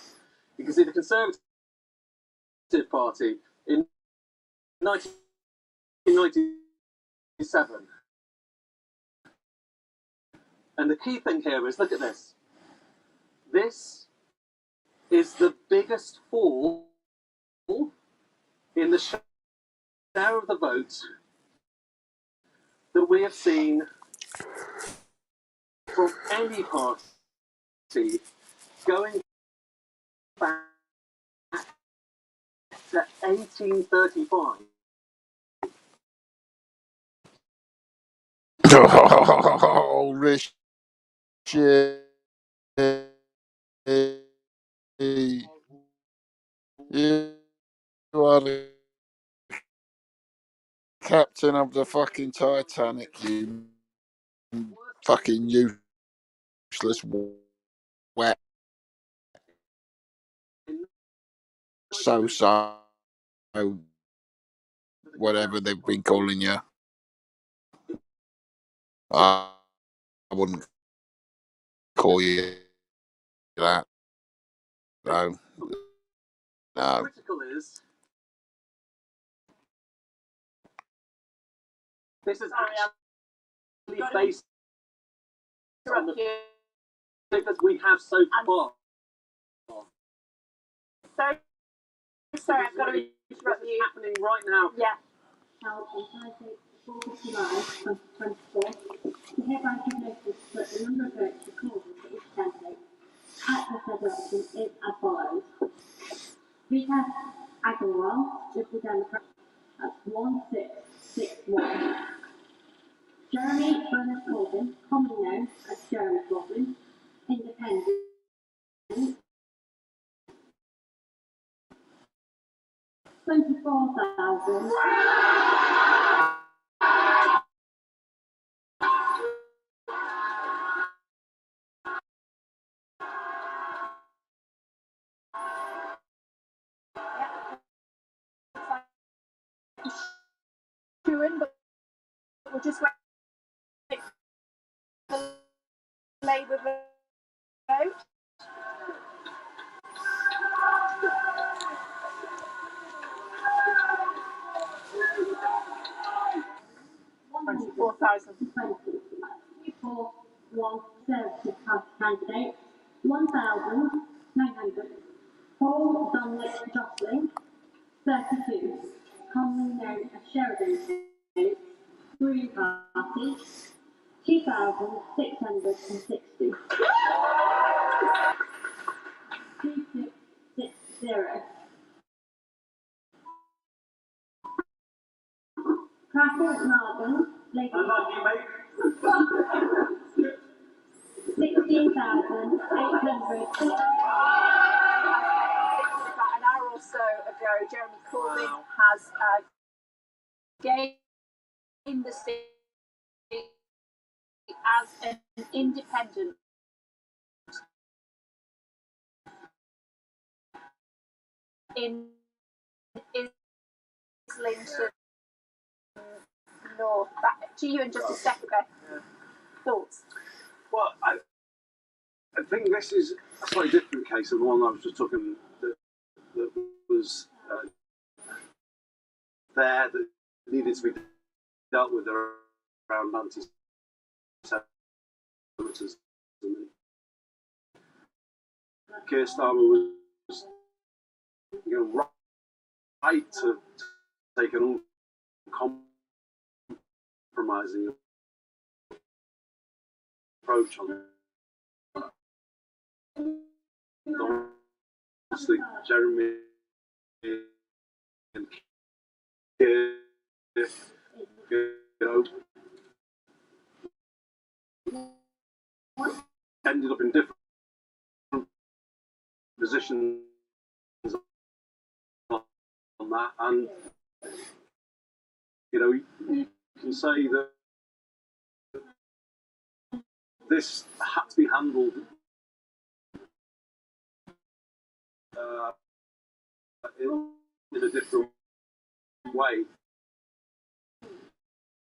You can see the Conservative Party in 1997. And the key thing here is, look at this. This is the biggest fall in the share of the vote that we have seen from any party going back to 1835. Oh, Rishi, you are the captain of the fucking Titanic, you fucking useless wet so whatever they've been calling you. I wouldn't call you that. No. No. Critical is this is actually based on the figures we have so far. Sorry, I've got to interrupt This is you. happening right now. Yeah. Held on Thursday, 4th of July 2024, to hereby give notice that the number of votes recorded for each candidate at the said election is as follows. Rita Agarwal, Liberal Democrat, at 1661. Jeremy Bernard Corbyn, commonly known as Jeremy Corbyn, Independent, 24,000. We'll just wait for the Labour vote. Conservative candidate, 1,900. Paul Dominic Jostling, 32, commonly known as Sheridan State, Green Party, 2,660. 2660. Crackle Marvin, Labour. 16,800. About an hour or so ago, Jeremy Corbyn has gained the seat as an independent in Islington North. Back to you in just a second, Beth. Thoughts? Well, I think this is a slightly different case than the one I was just talking that was there that needed to be dealt with around anti-Semitism. Keir Starmer was right to take an uncompromising approach on it. Obviously, Jeremy and Keir, ended up in different positions on that, and you can say that this had to be handled in a different way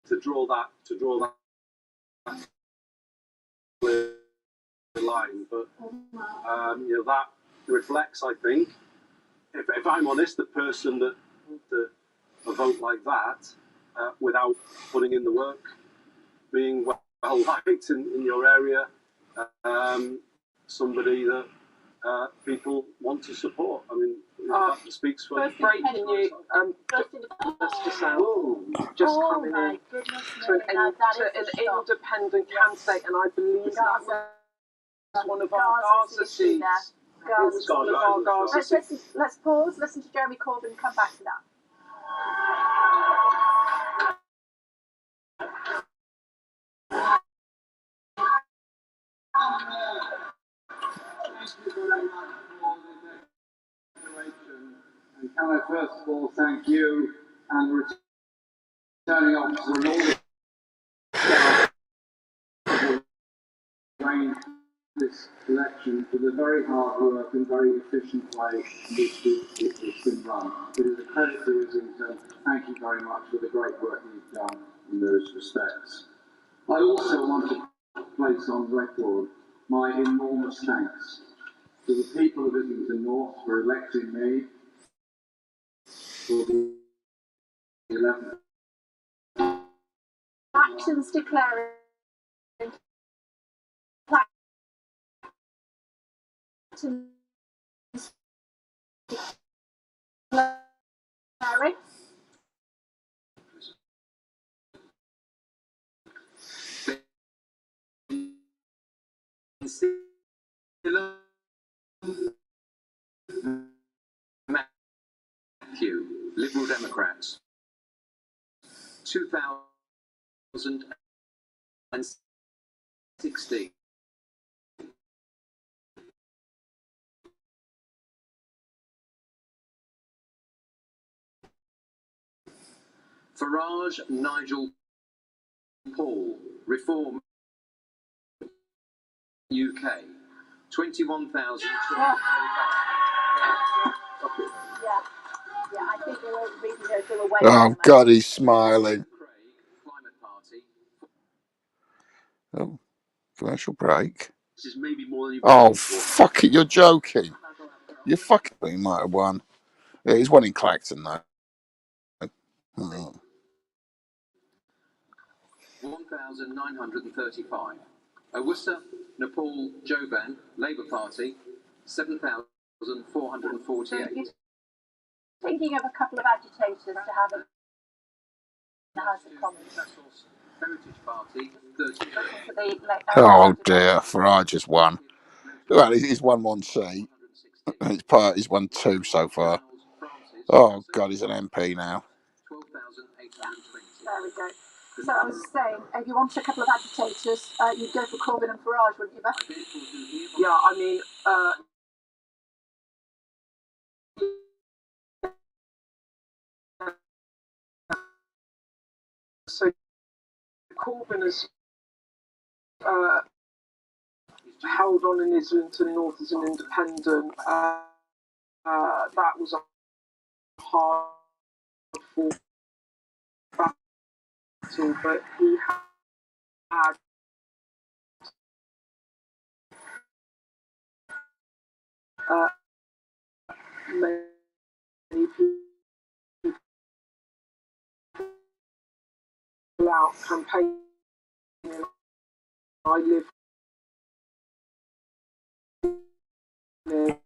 to draw that line, but that reflects, I think, if I'm honest, the person that a vote like that without putting in the work, being well liked in your area, somebody that people want to support. I mean, that speaks for. First breaking news. Just coming in to an independent candidate, and I believe that was one of our Gaza seats. Let's pause, listen to Jeremy Corbyn, and come back to that. Thank you very much for the declaration. And can I first of all thank you and returning officer and all the staff who arranged this election for the very hard work and very efficient way in which it's been run. It is a credit to Islington. Thank you very much for the great work you've done in those respects. I also want to place on record my enormous thanks to the people of Islington North for electing me for the 11th. Actions declaring Matthew, Liberal Democrats, 2016. Farage, Nigel, Paul, Reform UK, 21,235. I think there was a reason they're still away. Oh God, he's smiling. Craig, Climate Party, Oh, commercial break. This is maybe more than you've Oh, been for. fuck it, you're joking. You fucking might have won. Yeah, he's one in Clacton, though. Oh. 1,935. Worcester, Nepal, Joban, Labour Party, 7,448. Thinking of a couple of agitators to have in the House of Commons. Heritage Party, 33. For the, Oh dear, Farage has won. Well, he's won one seat. He's won two so far. Oh God, he's an MP now. 12,820. There we go. So I was saying, if you wanted a couple of agitators, you'd go for Corbyn and Farage, wouldn't you, Beth? Yeah, I mean, so Corbyn has held on in Islington North as an independent. That was a hard fought battle, but he had many people out campaigning. I live near